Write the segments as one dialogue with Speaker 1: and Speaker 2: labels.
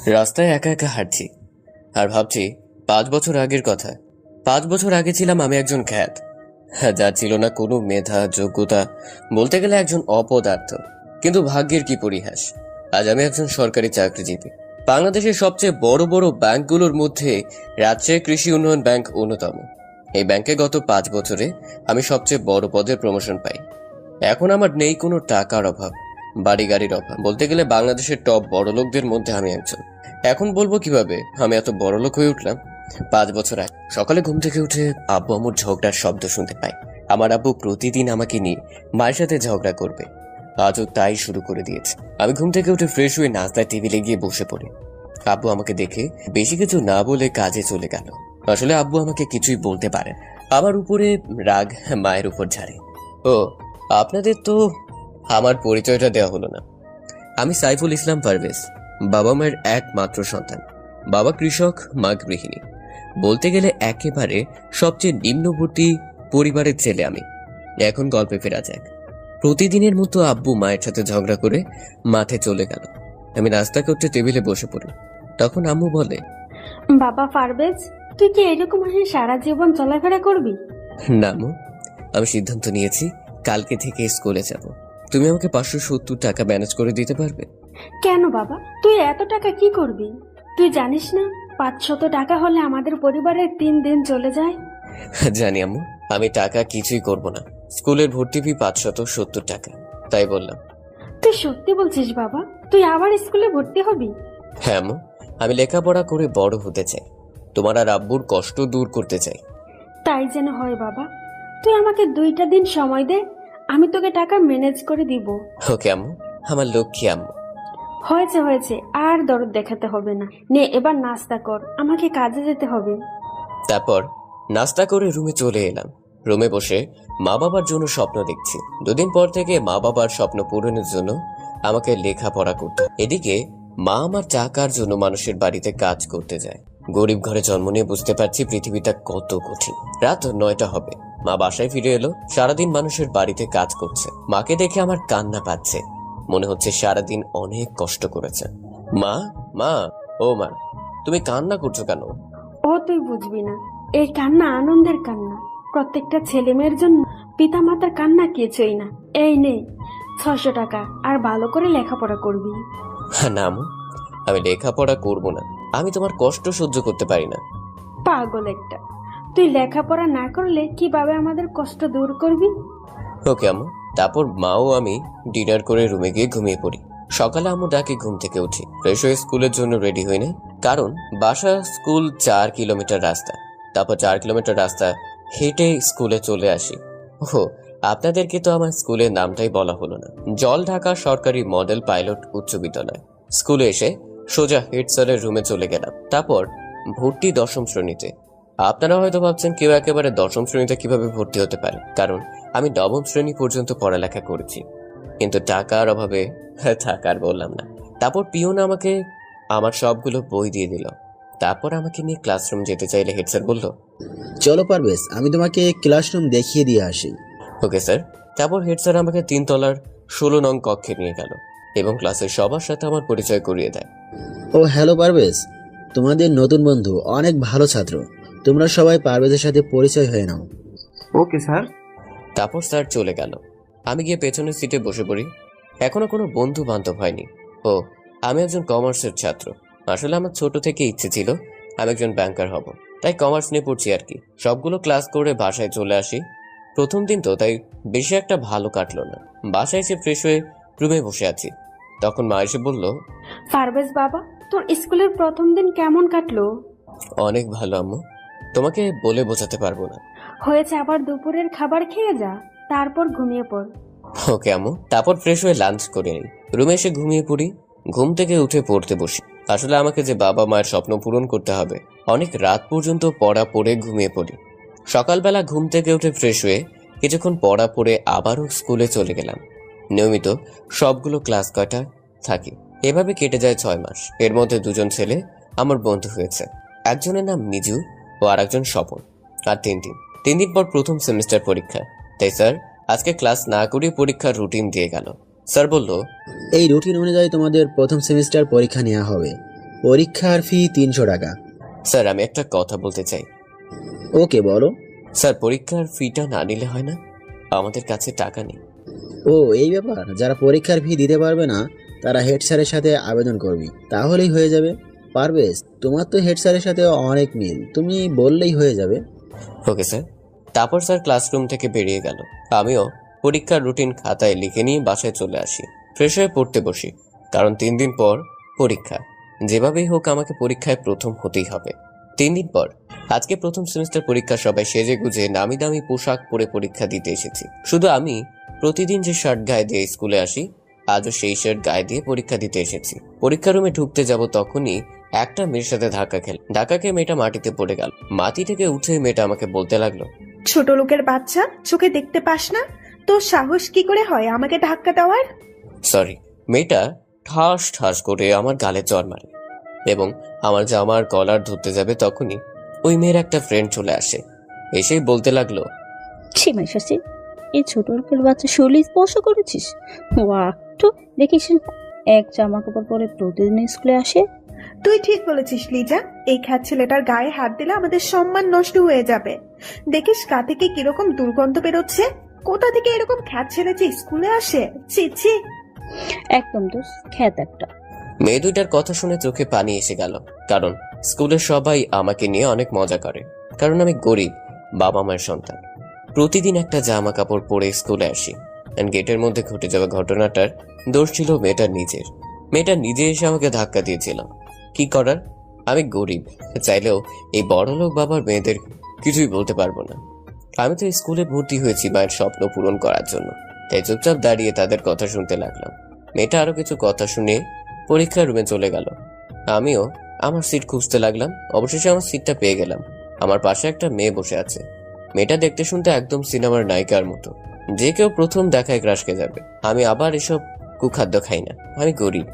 Speaker 1: রাস্তায় একা একা হাঁটছি আর ভাবছি 5 বছর আগের কথা। 5 বছর আগে ছিলাম আমি একজন খ্যাত, যার ছিল না কোনো মেধা যোগ্যতা, বলতে গেলে একজন অপদার্থ। কিন্তু ভাগ্যের কি পরিহাস, আজ আমি একজন সরকারি চাকরিজীবী। বাংলাদেশের সবচেয়ে বড় বড় ব্যাংকগুলোর মধ্যে রাজশাহী কৃষি উন্নয়ন ব্যাংক অন্যতম। এই ব্যাংকে গত 5 বছরে আমি সবচেয়ে বড় পদের প্রমোশন পাই। এখন আমার নেই কোনো টাকার অভাব, বাড়ি গাড়ির অভাব, বলতে গেলে বাংলাদেশের টপ বড়লোকদের মধ্যে আমি একজন। এখন বলবো কিভাবে আমি এত বড়লোক হয়ে উঠলাম। 5 বছর আগে সকালে ঘুম থেকে উঠে আব্বু আম্মুর ঝগড়ার শব্দ শুনতে পাই। আমার আব্বু প্রতিদিন আমাকে নিয়ে মায়ের সাথে ঝগড়া করবে, আজও তাই শুরু করে দিয়েছে। আমি ঘুম থেকে উঠে ফ্রেশ হয়ে নাস্তার টেবিলে গিয়ে বসে পড়ি। আব্বু আমাকে দেখে বেশি কিছু না বলে কাজে চলে গেল। আসলে আব্বু আমাকে কিছুই বলতে পারে, আমার উপরে রাগ মায়ের উপর ঝাড়ে। ও, আপনাদের তো আমার পরিচয়টা দেওয়া হলো না। আমি সাইফুল ইসলাম পারভেজ, বাবা মায়ের একমাত্র সন্তান। বাবা কৃষক, মা গৃহিণী, বলতে গেলে একেবারে সবচেয়ে নিম্নবর্তী পরিবারের ছেলে আমি। এখন গল্পে ফেরা যাক। প্রতিদিনের মতো আব্বু মায়ের সাথে ঝগড়া করে মাঠে চলে গেল। আমি নাস্তা করতে টেবিলে বসে পড়ি। তখন আম্মু বলে,
Speaker 2: বাবা পারভেজ, তুই কি এরকম হয়ে সারা জীবন চলাফেরা করবি?
Speaker 1: না আম্মু, আমি সিদ্ধান্ত নিয়েছি কালকে থেকে স্কুলে যাব। তুমি আমাকে 570 টাকা ম্যানেজ করে দিতে পারবে?
Speaker 2: কেন বাবা, তুই এত টাকা কি করবি? তুই জানিস না 500 টাকা হলে আমাদের পরিবারের 3 দিন চলে যায়।
Speaker 1: জানি আম্মু, আমি টাকা কিছুই করব না। স্কুলের ভর্তি ফি 570 টাকা, তাই বললাম।
Speaker 2: তুই সত্যি বলছিস বাবা? তুই আবার স্কুলে ভর্তি হবি?
Speaker 1: হ্যাঁ আম্মু, আমি লেখাপড়া করে বড় হতে চাই, তোমার আর আব্বুর কষ্ট দূর করতে চাই।
Speaker 2: তাই যেন হয় বাবা। তুই আমাকে 2টা দিন সময় দে, আমি তোকে টাকা ম্যানেজ করে দিব।
Speaker 1: ওকে আম্মু, আমার লক্ষ্মী আম্মু।
Speaker 2: হয়েছে হয়েছে, আর দরদ দেখাতে হবে না। নে এবার নাস্তা কর, আমাকে কাজে যেতে হবে।
Speaker 1: তারপর নাস্তা করে রুমে চলে এলাম। রুমে বসে মা বাবার জন্য স্বপ্ন দেখছি। 2 দিন পর থেকে মা বাবার স্বপ্ন পূরণের জন্য আমাকে লেখাপড়া করতে। এদিকে মা আমার টাকার জন্য মানুষের বাড়িতে কাজ করতে যায়। গরিব ঘরে জন্ম নিয়ে বুঝতে পারছি পৃথিবীটা কত কঠিন। রাত 9টা হবে, মা বাসায় ফিরে এলো। সারাদিন মানুষের বাড়িতে কাজ করছে। মাকে দেখে আমার কান্না পাচ্ছে, মনে হচ্ছে সারাদিন অনেক কষ্ট করেছে। মা, মা, ও মা, তুমি কান্না করছো কেন?
Speaker 2: ও তুই বুঝবি না, এই কান্না আনন্দের কান্না। প্রত্যেকটা ছেলে মেয়ের জন্য পিতা মাতার কান্না কিছুই না। এই নে 600 টাকা, আর ভালো করে লেখাপড়া করবি।
Speaker 1: না আম্মু, আমি লেখাপড়া করব না। আমি তোমার কষ্ট সহ্য করতে পারি না।
Speaker 2: পাগল একটা, তুই লেখাপড়া না করলে কিভাবে আমাদের কষ্ট দূর করবি?
Speaker 1: ওকে আম্মু। তারপর মাও আমি ডিনার করে রুমে গিয়ে ঘুমিয়ে পড়ি। সকালে আম্মু ডাকে, ঘুম থেকে উঠি। ফ্রেশ হয়ে স্কুলের জন্য রেডি হই নাই, কারণ বাসা স্কুল 4 কিলোমিটার রাস্তা। তারপর 4 কিলোমিটার রাস্তা হেঁটে স্কুলে চলে আসি। ও, আপনাদেরকে তো আমার স্কুলের নামটাই বলা হলো না। জল ঢাকা সরকারি মডেল পাইলট উচ্চ বিদ্যালয়। স্কুলে এসে সোজা হেড স্যারের রুমে চলে গেলাম। তারপর ভর্তি 10ম শ্রেণীতে। আপনারা হয়তো ভাবছেন কেউ একেবারে 10ম শ্রেণীতে কিভাবে ভর্তি হতে পারে, কারণ আমি 9ম শ্রেণী পর্যন্ত পড়ালেখা করেছি। কিন্তু টাকার অভাবে টাকার বললাম না। তারপর পিয়ন আমাকে আমার সবগুলো বই দিয়ে দিল। তারপর আমাকে নিয়ে ক্লাসরুম যেতে চাইলে হেড স্যার বলল,
Speaker 3: চলো পারভেজ, আমি তোমাকে ক্লাসরুম দেখিয়ে দিয়ে আসি।
Speaker 1: Okay sir. তারপর হেড স্যার আমাকে 3 তলার 16 নং কক্ষে নিয়ে গেল এবং ক্লাসের সবার সাথে আমার পরিচয় করিয়ে দেয়।
Speaker 3: ও হ্যালো পারভেজ, তোমাদের নতুন বন্ধু অনেক ভালো ছাত্র। তোমরা সবাই পারভেজের সাথে পরিচয় হয়ে নাও।
Speaker 4: Okay sir.
Speaker 1: তারপর স্যার চলে গেল। আমি গিয়ে পেছনের সিটে বসে পড়ি। এখনো কোনো বন্ধু বান্ধব হয়নি। ও, আমি একজন কমার্সের ছাত্র। আসলে আমার ছোট থেকে ইচ্ছে ছিল আমি একজন ব্যাংকার হব, তাই কমার্স নিয়ে পড়ছি আর কি। সবগুলো ক্লাস করে বাসায় চলে আসি। প্রথম দিন তো তাই বেশি একটা ভালো কাটলো না। বাসায় এসে ফ্রেশ হয়ে রুমে বসে আছি, তখন মা এসে বলল,
Speaker 2: পারভেজ বাবা, তোর স্কুলের প্রথম দিন কেমন কাটলো?
Speaker 1: অনেক ভালো আম্মু, তোমাকে বলে বোঝাতে পারবো না।
Speaker 2: হয়েছে, আবার দুপুরের খাবার খেয়ে যা, তারপর ঘুমিয়ে পড়।
Speaker 1: ওকে আম্মু। তারপর ফ্রেশ হয়ে লাঞ্চ করে নিই, রুমে এসে ঘুমিয়ে পড়ি। ঘুম থেকে উঠে পড়তে বসি। আসলে আমাকে যে বাবা মায়ের স্বপ্ন পূরণ করতে হবে, অনেক রাত পর্যন্ত পড়া পড়ে ঘুমিয়ে পড়ি। সকালবেলা ঘুম থেকে উঠে ফ্রেশ হয়ে কিছুক্ষণ পড়া পড়ে আবারও স্কুলে চলে গেলাম। নিয়মিত সবগুলো ক্লাস কয়টা থাকি। এভাবে কেটে যায় 6 মাস। এর মধ্যে 2জন ছেলে আমার বন্ধু হয়েছে। একজনের নাম মিজু ও আর একজন স্বপন। আর 3 দিন পর প্রথম সেমিস্টার পরীক্ষা। তাই স্যার আজকে ক্লাস না করে পরীক্ষার রুটিন দিয়ে গেল। স্যার বলল,
Speaker 3: এই রুটিন অনুযায়ী তোমাদের প্রথম সেমিস্টার পরীক্ষা নেওয়া হবে। পরীক্ষার ফি 300 টাকা।
Speaker 1: স্যার আমি একটা কথা বলতে চাই।
Speaker 3: ওকে, বলো।
Speaker 1: স্যার পরীক্ষার ফিটা না নিলে হয় না? আমাদের কাছে টাকা নেই।
Speaker 3: ও, এই ব্যাপার। যারা পরীক্ষার ফি দিতে পারবে না তারা হেড স্যারের সাথে আবেদন করবি, তাহলেই হয়ে যাবে। পারবেশ, তোমার তো হেড স্যারের সাথে অনেক মিল, তুমি বললেই হয়ে যাবে।
Speaker 1: Okay sir. তারপর স্যার ক্লাসরুম থেকে বেরিয়ে গেল। আমিও পরীক্ষার রুটিন খাতায় লিখে নিয়ে বাসায় চলে আসি। ফ্রেশ হয়ে পড়তে বসি, কারণ 3 দিন পর পরীক্ষা। যেভাবেই হোক আমাকে পরীক্ষায় প্রথম হতেই হবে। 3 দিন পর আজকে প্রথম সেমিস্টার পরীক্ষা। সবাই সেজে গুজে নামি দামি পোশাক পরে পরীক্ষা দিতে এসেছি। শুধু আমি প্রতিদিন যে শার্ট গায়ে দিয়ে স্কুলে আসি, আজও সেই শার্ট গায়ে দিয়ে পরীক্ষা দিতে এসেছি। পরীক্ষা রুমে ঢুকতে যাব তখনই একটা মেয়ের সাথে ধাক্কা খেয়ে মেয়েটা মাটিতে পড়ে গেল। মাটি থেকে উঠে মেয়েটা আমাকে বলতে লাগলো,
Speaker 4: ছোট লোকের বাচ্চা, চোখে দেখতে পাস না? তোর সাহস কি করে হয় আমাকে ধাক্কা দেওয়ার?
Speaker 1: সরি। মেয়েটা ঠাস ঠাস করে আমার গালে চড় মারে এবং আমার জামার কলার ধরতে যাবে তখনই ওই মেয়ের একটা ফ্রেন্ড চলে আসে। এসেই বলতে লাগলো,
Speaker 5: সীমাই শাসি, এই ছোট লোকের বাচ্চা শরীর স্পর্শ করেছিস? একটু দেখিস না, এক জামা কাপড় পরে প্রতিদিন স্কুলে আসে।
Speaker 4: তুই ঠিক বলেছিস লিজা, এই খ্যাত ছেলেটার গায়ে হাত দিলে আমাদের সম্মান নষ্ট হয়ে যাবে। দেখিস গা থেকে কিরকম দুর্গন্ধ বেরোচ্ছে। কোথা থেকে এরকম খ্যাত ছেলে যে স্কুলে আসে? ছি ছি।
Speaker 5: একদম দোষ, খ্যাত একটা।
Speaker 1: মেয়ে দুইটার কথা শুনে চোখে পানি এসে গেল। কারণ স্কুলের সবাই আমাকে নিয়ে অনেক মজা করে, কারণ আমি গরিব বাবা মায়ের সন্তান। প্রতিদিন একটা জামা কাপড় পরে স্কুলে আসি। গেটের মধ্যে ঘটে যাওয়া ঘটনাটার দোষ ছিল মেয়েটার নিজের। মেয়েটা নিজে এসে আমাকে ধাক্কা দিয়েছিল। কি করার, আমি গরিব, চাইলেও এই বড়লোক বাবার মেয়েদের কিছুই বলতে পারবো না। আমি তো স্কুলে ভর্তি হয়েছি মায়ের স্বপ্ন পূরণ করার জন্য, তাই চুপচাপ দাঁড়িয়ে তাদের কথা শুনতে লাগলাম। মেয়েটা আরো কিছু কথা শুনে পরীক্ষার রুমে চলে গেল। আমিও আমার সিট খুঁজতে লাগলাম। অবশেষে আমার সিটটা পেয়ে গেলাম। আমার পাশে একটা মেয়ে বসে আছে। মেয়েটা দেখতে শুনতে একদম সিনেমার নায়িকার মতো, যে কেউ প্রথম দেখায় ক্রাশ খেয়ে যাবে। আমি আবার এসব কুখাদ্য খাই না। আমি গরিব,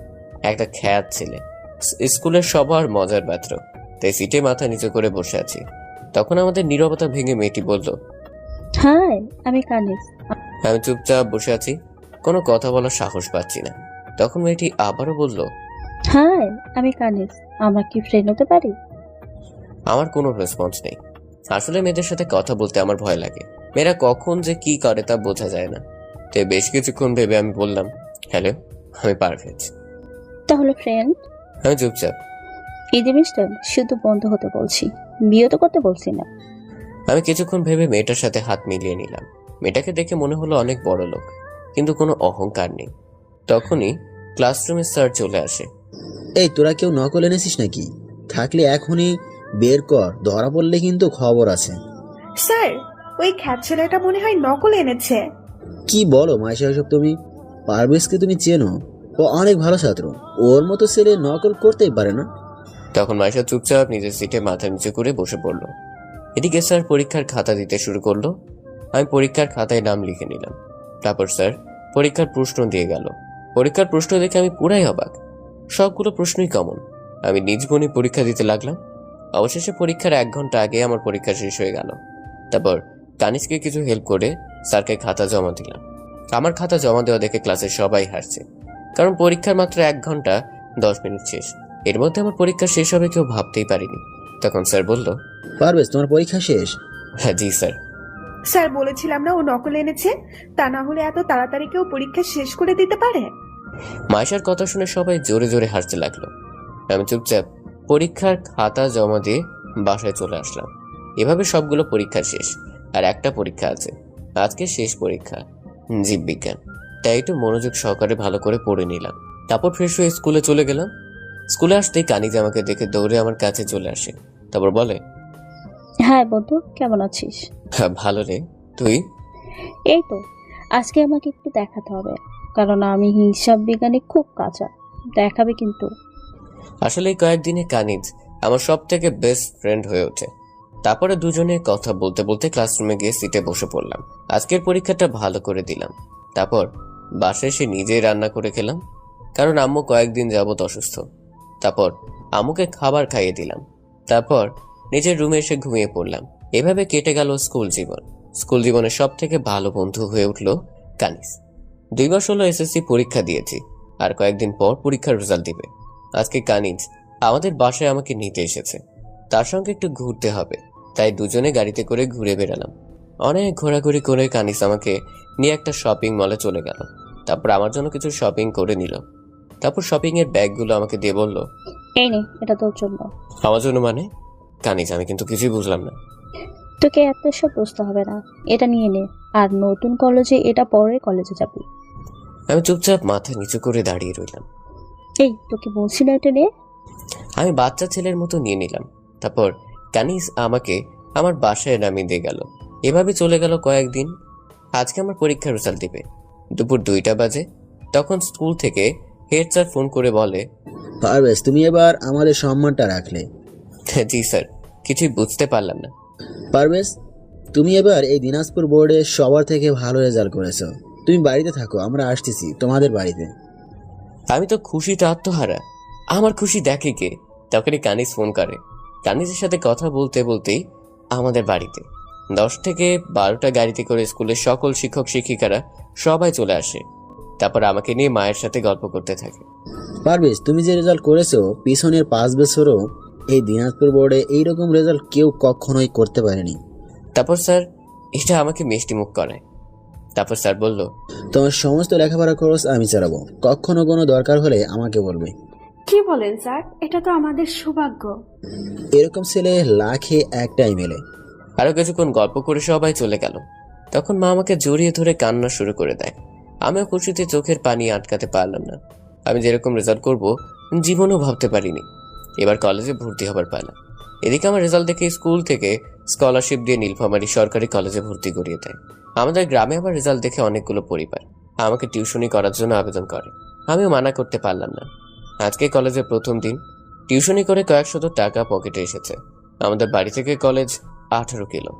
Speaker 1: একটা খ্যাত ছেলে, স্কুলের সবার মজার পাত্র, তাই সিটে মাথা নিচু করে বসে আছি। তখন আমাদের নীরবতা ভেঙে মেয়েটি বলল,
Speaker 5: হাই, আমি কানিস।
Speaker 1: আমি চুপচাপ বসে আছি, কোনো কথা বলার সাহস পাচ্ছি না। তখন মেয়েটি আবারও বলল,
Speaker 5: হাই, আমি কানিস। আমরা কি ফ্রেন্ড হতে পারি?
Speaker 1: আমার কোনো রেসপন্স নেই। আসলে মেয়েদের সাথে কথা বলতে আমার ভয় লাগে। মেয়েরা কখন যে কি করে তা বোঝা যায় না। তাই বেশ কিছুক্ষণ ভেবে আমি বললাম, হ্যালো, আমি পারভেজ।
Speaker 5: তাহলে ফ্রেন্ড?
Speaker 1: আমি চুপচাপ।
Speaker 5: এই জিনিসটা শুধু বন্ধ হতে বলছি, বিয়ে তো করতে বলছি না।
Speaker 1: আমি কিছুক্ষণ ভেবে মেয়েটার সাথে হাত মিলিয়ে নিলাম। মেয়েটাকে দেখে মনে হলো অনেক বড় লোক, কিন্তু কোনো অহংকার নেই। তখনই ক্লাসরুমে স্যার চলে আসে।
Speaker 3: এই, তোরা কেউ নকল এনেছিস নাকি? থাকলে এখনই বের কর, ধরা পড়লে কিন্তু খবর আছে।
Speaker 4: স্যার, ওই খ্যাত ছেলেটা মনে হয় নকল এনেছে।
Speaker 3: কি বলো মাইশা এসব তুমি? পারভেজকে তুমি চেনো? ও অনেক ভালো ছাত্র, ওর মতো ছেলে নকল করতেই পারে না।
Speaker 1: তখন মাইশা চুপচাপ নিজের সিটে মাথা নিচু করে বসে পড়ল। এদিকে স্যার পরীক্ষার খাতা দিতে শুরু করলো। আমি পরীক্ষার খাতায় নাম লিখে নিলাম। তারপর স্যার পরীক্ষার প্রশ্ন দিয়ে গেল। পরীক্ষার প্রশ্ন দেখে আমি পুরাই অবাক। সবগুলো প্রশ্নই কমন। আমি নিজ গুণে পরীক্ষা দিতে লাগলাম। অবশেষে পরীক্ষার 1 ঘন্টা আগে আমার পরীক্ষা শেষ হয়ে গেল। তারপর কানিজকে কিছু হেল্প করে স্যারকে খাতা জমা দিলাম। আমার খাতা জমা দেওয়া দেখে ক্লাসের সবাই হাসছে, কারণ পরীক্ষার মাত্র 1 ঘন্টা 10 মিনিট শেষ। এর মধ্যে আমার পরীক্ষা শেষ হবে কেউ ভাবতেই পারিনি। তখন স্যার বলল,
Speaker 3: পারভেজ, তোমার পরীক্ষা শেষ?
Speaker 1: হ্যাঁ জি স্যার।
Speaker 4: স্যার বলেছিলাম না ও নকল এনেছে? তা না হলে এত তাড়াতাড়ি কেউ পরীক্ষা শেষ করে দিতে পারে?
Speaker 1: মাইশার কথা শুনে সবাই জোরে জোরে হাসতে লাগলো। আমি চুপচাপ পরীক্ষার খাতা জমা দিয়ে বাসায় চলে আসলাম। এভাবে সবগুলো পরীক্ষা শেষ, আর একটা পরীক্ষা আছে। আজকে শেষ পরীক্ষা, জীববিজ্ঞান। তাই একটু মনোযোগ সহকারে ভালো করে পড়ে নিলাম। তারপর ফ্রেশ হয়ে স্কুলে চলে গেলাম। স্কুলে আসতেই কানিজ আমাকে দেখে দৌড়ে আমার কাছে চলে আসে। তারপর বলে,
Speaker 5: হ্যাঁ বন্ধু, কেমন আছিস?
Speaker 1: হ্যাঁ ভালো রে, তুই?
Speaker 5: এই তো, আজকে আমাকে একটু দেখাতে হবে, কারণ আমি হিসাব বিজ্ঞানে খুব কাঁচা। দেখাবে কিন্তু।
Speaker 1: আসলে এই কয়েকদিনে কানিজ আমার সব থেকে বেস্ট ফ্রেন্ড হয়ে ওঠে। তারপরে দুজনে কথা বলতে বলতে ক্লাসরুমে গিয়ে সিটে বসে পড়লাম। আজকের পরীক্ষাটা ভালো করে দিলাম। তারপর বাসায় এসে নিজেই রান্না করে খেলাম, কারণ আম্মু কয়েকদিন যাবত অসুস্থ। তারপর আম্মুকে খাবার খাইয়ে দিলাম। তারপর নিজের রুমে এসে ঘুমিয়ে পড়লাম। এভাবে কেটে গেল স্কুল জীবন। স্কুল জীবনের সব থেকে ভালো বন্ধু হয়ে উঠল কানিজ। 2 মাস হলো এসএসসি পরীক্ষা দিয়েছি, আর কয়েকদিন পর পরীক্ষার রেজাল্ট দিবে। আজকে কানিজ আমাদের বাসায় আমাকে নিতে এসেছে। তার সঙ্গে একটু ঘুরতে হবে, তাই দুজনে গাড়িতে করে ঘুরে বেড়ালাম। অনেক ঘোরাঘুরি করে কানিস আমাকে নিয়ে একটা শপিং মলে চলে গেল। তারপর আমার জন্য কিছু শপিং করে নিল। তারপর শপিং এর ব্যাগগুলো আমাকে দিয়ে বলল,
Speaker 5: এই নে, এটা তোর জন্য।
Speaker 1: আমার জন্য মানে? কানিস, আমি কিন্তু কিছুই বুঝলাম না।
Speaker 5: তোকে এত সব বুঝতে হবে না, এটা নিয়ে নে। আর নতুন কলেজে এটা পরে কলেজে যাবি।
Speaker 1: আমি চুপচাপ মাথা নিচু করে দাঁড়িয়ে রইলাম।
Speaker 5: এই, তোকে বলছি না এটা নে।
Speaker 1: আমি বাচ্চা ছেলের মতো নিয়ে নিলাম। তারপর কানিস আমাকে আমার বাসায় নামিয়ে দিয়ে গেল। এভাবে চলে গেল কয়েকদিন। আজকে আমার পরীক্ষার রেজাল্ট দিবে। দুপুর 2টা বাজে। তখন স্কুল থেকে হেড স্যার ফোন করে বলে,
Speaker 3: পারভেজ, তুমি এবার আমাদের সম্মানটা রাখলে।
Speaker 1: জি স্যার, কিছুই বুঝতে পারলাম না।
Speaker 3: পারভেজ, তুমি এবার এই দিনাজপুর বোর্ডে সবার থেকে ভালো রেজাল্ট করেছো। তুমি বাড়িতে থাকো, আমরা আসতেছি তোমাদের বাড়িতে।
Speaker 1: আমি তো খুশিতে আত্মহারা। আমার খুশি দেখে কে? তখনই কানিস ফোন করে। কানিসের সাথে কথা বলতে বলতেই আমাদের বাড়িতে 10 থেকে 12টা গাড়িতে করে স্কুলের সকল শিক্ষক শিক্ষিকারা সবাই চলে আসে। তারপর আমাকে নিয়ে মায়ের সাথে গল্প করতে থাকে।
Speaker 3: পারভেজ, তুমি যে রেজাল্ট করেছো, পিছনের 5 বছরও এই দিনাজপুর বোর্ডে এইরকম রেজাল্ট কেউ কখনোই করতে পারেনি।
Speaker 1: তারপর স্যার এটা আমাকে মিষ্টি মুখ করায়। তারপর স্যার বলল,
Speaker 3: তোমার সমস্ত লেখাপড়া খরচ আমি চালাবো। কখনো কোনো দরকার হলে আমাকে বলবে।
Speaker 2: কি বলেন স্যার? এটা তো আমাদের সৌভাগ্য।
Speaker 3: এরকম ছেলে লাখে একটাই মেলে।
Speaker 1: আরো কিছুক্ষণ গল্প করে সবাই চলে গেল। তখন মা আমাকে জড়িয়ে ধরে কান্না শুরু করে দেয়। আমিও খুশিতে চোখের পানি আটকাতে পারলাম না। আমি যেরকম রেজাল্ট করব জীবনেও ভাবতে পারিনি। এবার কলেজে ভর্তি হবার পালা। এদিকে আমার রেজাল্ট দেখে স্কুল থেকে স্কলারশিপ দিয়ে নীলফামারী সরকারি কলেজে ভর্তি করিয়ে দেয়। আমাদের গ্রামে আবার রেজাল্ট দেখে অনেকগুলো পরিবার আমাকে টিউশনি করার জন্য আবেদন করে। আমিও মানা করতে পারলাম না। আজকে কলেজের প্রথম দিন। টিউশনি করে কয়েকশত টাকা পকেটে এসেছে। আমাদের বাড়ি থেকে কলেজ 18 কিলো,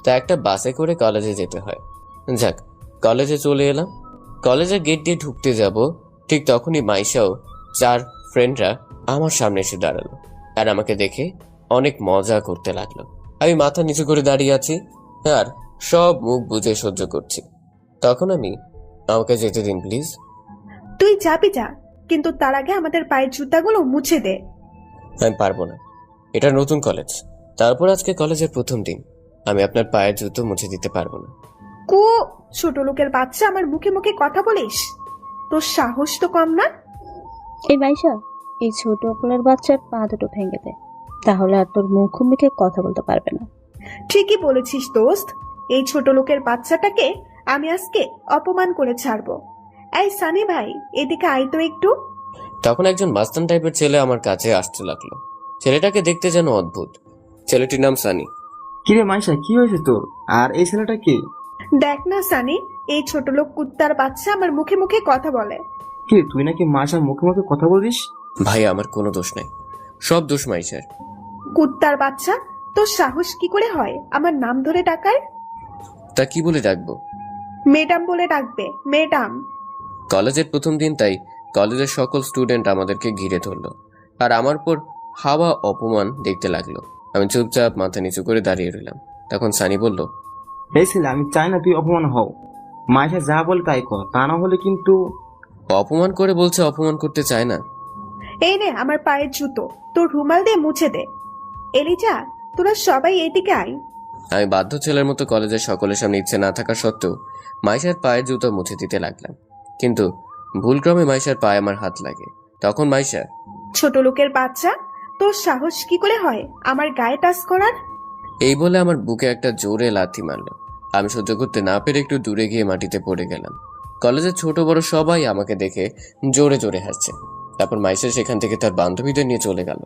Speaker 1: তা একটা বাসে করে কলেজে যেতে হয়। যাক, কলেজে চলে এলাম। কলেজের গেট দিয়ে ঢুকতে যাব, ঠিক তখনই মাইশাও 4 ফ্রেন্ডরা আমার সামনে এসে দাঁড়ালো আর আমাকে দেখে অনেক মজা করতে লাগলো। আমি মাথা নিচু করে দাঁড়িয়ে আছি আর সব মুখ বুজে সহ্য করছি। তখন আমাকে যেতে দিন প্লিজ।
Speaker 4: তুই যাবি যা, কিন্তু তার আগে আমাদের পায়ের জুতাগুলো মুছে দে।
Speaker 1: আমি পারবো না, এটা নতুন কলেজ। তারপর আজকে কলেজের প্রথম দিন। আমি আপনার পায়ের জুতো মুছে দিতে পারবো না।
Speaker 4: কু, ছোট লোকের বাচ্চা, আমার মুখে মুখে কথা বলিস? তোর সাহস তো কম না।
Speaker 5: এই মাইশা, এই ছোট কোলের বাচ্চার পা দুটো ভেঙে দে, তাহলে আর তোর মুখে কথা বলতে পারবে না।
Speaker 4: ঠিকই বলেছিস দোস্ত, এই ছোট লোকের বাচ্চাটাকে আমি আজকে অপমান করে ছাড়বো। এই সানি ভাই, এদিকে আয় তো একটু।
Speaker 1: তখন একজন মাস্তান টাইপের ছেলে আমার কাছে আসতে লাগলো। ছেলেটাকে দেখতে যেন অদ্ভুত। ছেলেটির নাম সানি।
Speaker 6: কিরে মাইশা, কি হয়েছে তোর? আর এই ছেলেটা কে?
Speaker 4: দেখ না সানি, এই ছোট লোক কুত্তার বাচ্চা আমার মুখে মুখে কথা বলে।
Speaker 6: কিরে, তুই নাকি মাইশার মুখে মুখে কথা বলিস?
Speaker 1: ভাই, আমার কোনো দোষ নাই, সব দোষ মাইশার।
Speaker 4: কুত্তার বাচ্চা, তোর সাহস কি করে হয় আমার নাম ধরে ডাকার?
Speaker 1: তা কি বলে ডাকবো?
Speaker 4: ম্যাডাম বলে ডাকবে, ম্যাডাম।
Speaker 1: কলেজের প্রথম দিন, তাই কলেজের সকল স্টুডেন্ট আমাদেরকে ঘিরে ধরলো আর আমার পর হাওয়া অপমান দেখতে লাগলো। আমি চুপচাপ মাথা নিচু করে দাঁড়িয়ে রইলাম। তখন সানি বলল,
Speaker 6: এই ছেলে, আমি চাই না তুই অপমান হও। মাইশা যা বলে তাই কর, তা না হলে কিন্তু।
Speaker 1: অপমান করে বলছে অপমান করতে চায় না।
Speaker 4: এই নে আমার পায়ের জুতো, তোর রুমাল দিয়ে মুছে দে। এলিজা, তোরা সবাই এদিকে আয়।
Speaker 1: আমি বাধ্য ছেলের মতো কলেজের সকলের সামনে ইচ্ছে না থাকা সত্ত্বেও মাইশার পায়ের জুতো মুছে দিতে লাগলাম। কিন্তু ভুলক্রমে মাইশার পায়ে আমার হাত লাগে। তখন মাইশা,
Speaker 4: ছোট লোকের বাচ্চা, তোর সাহস কি করে হয় আমার গায়ে টাচ করার?
Speaker 1: এই বলে আমার বুকে একটা জোরে লাথি মারলো। আমি সহ্য করতে না পেরে একটু দূরে গিয়ে মাটিতে পড়ে গেলাম। কলেজের ছোট বড় সবাই আমাকে দেখে জোরে জোরে হাসছে। তারপর মাইশা সেখান থেকে তার বান্ধবীদের নিয়ে চলে গেল।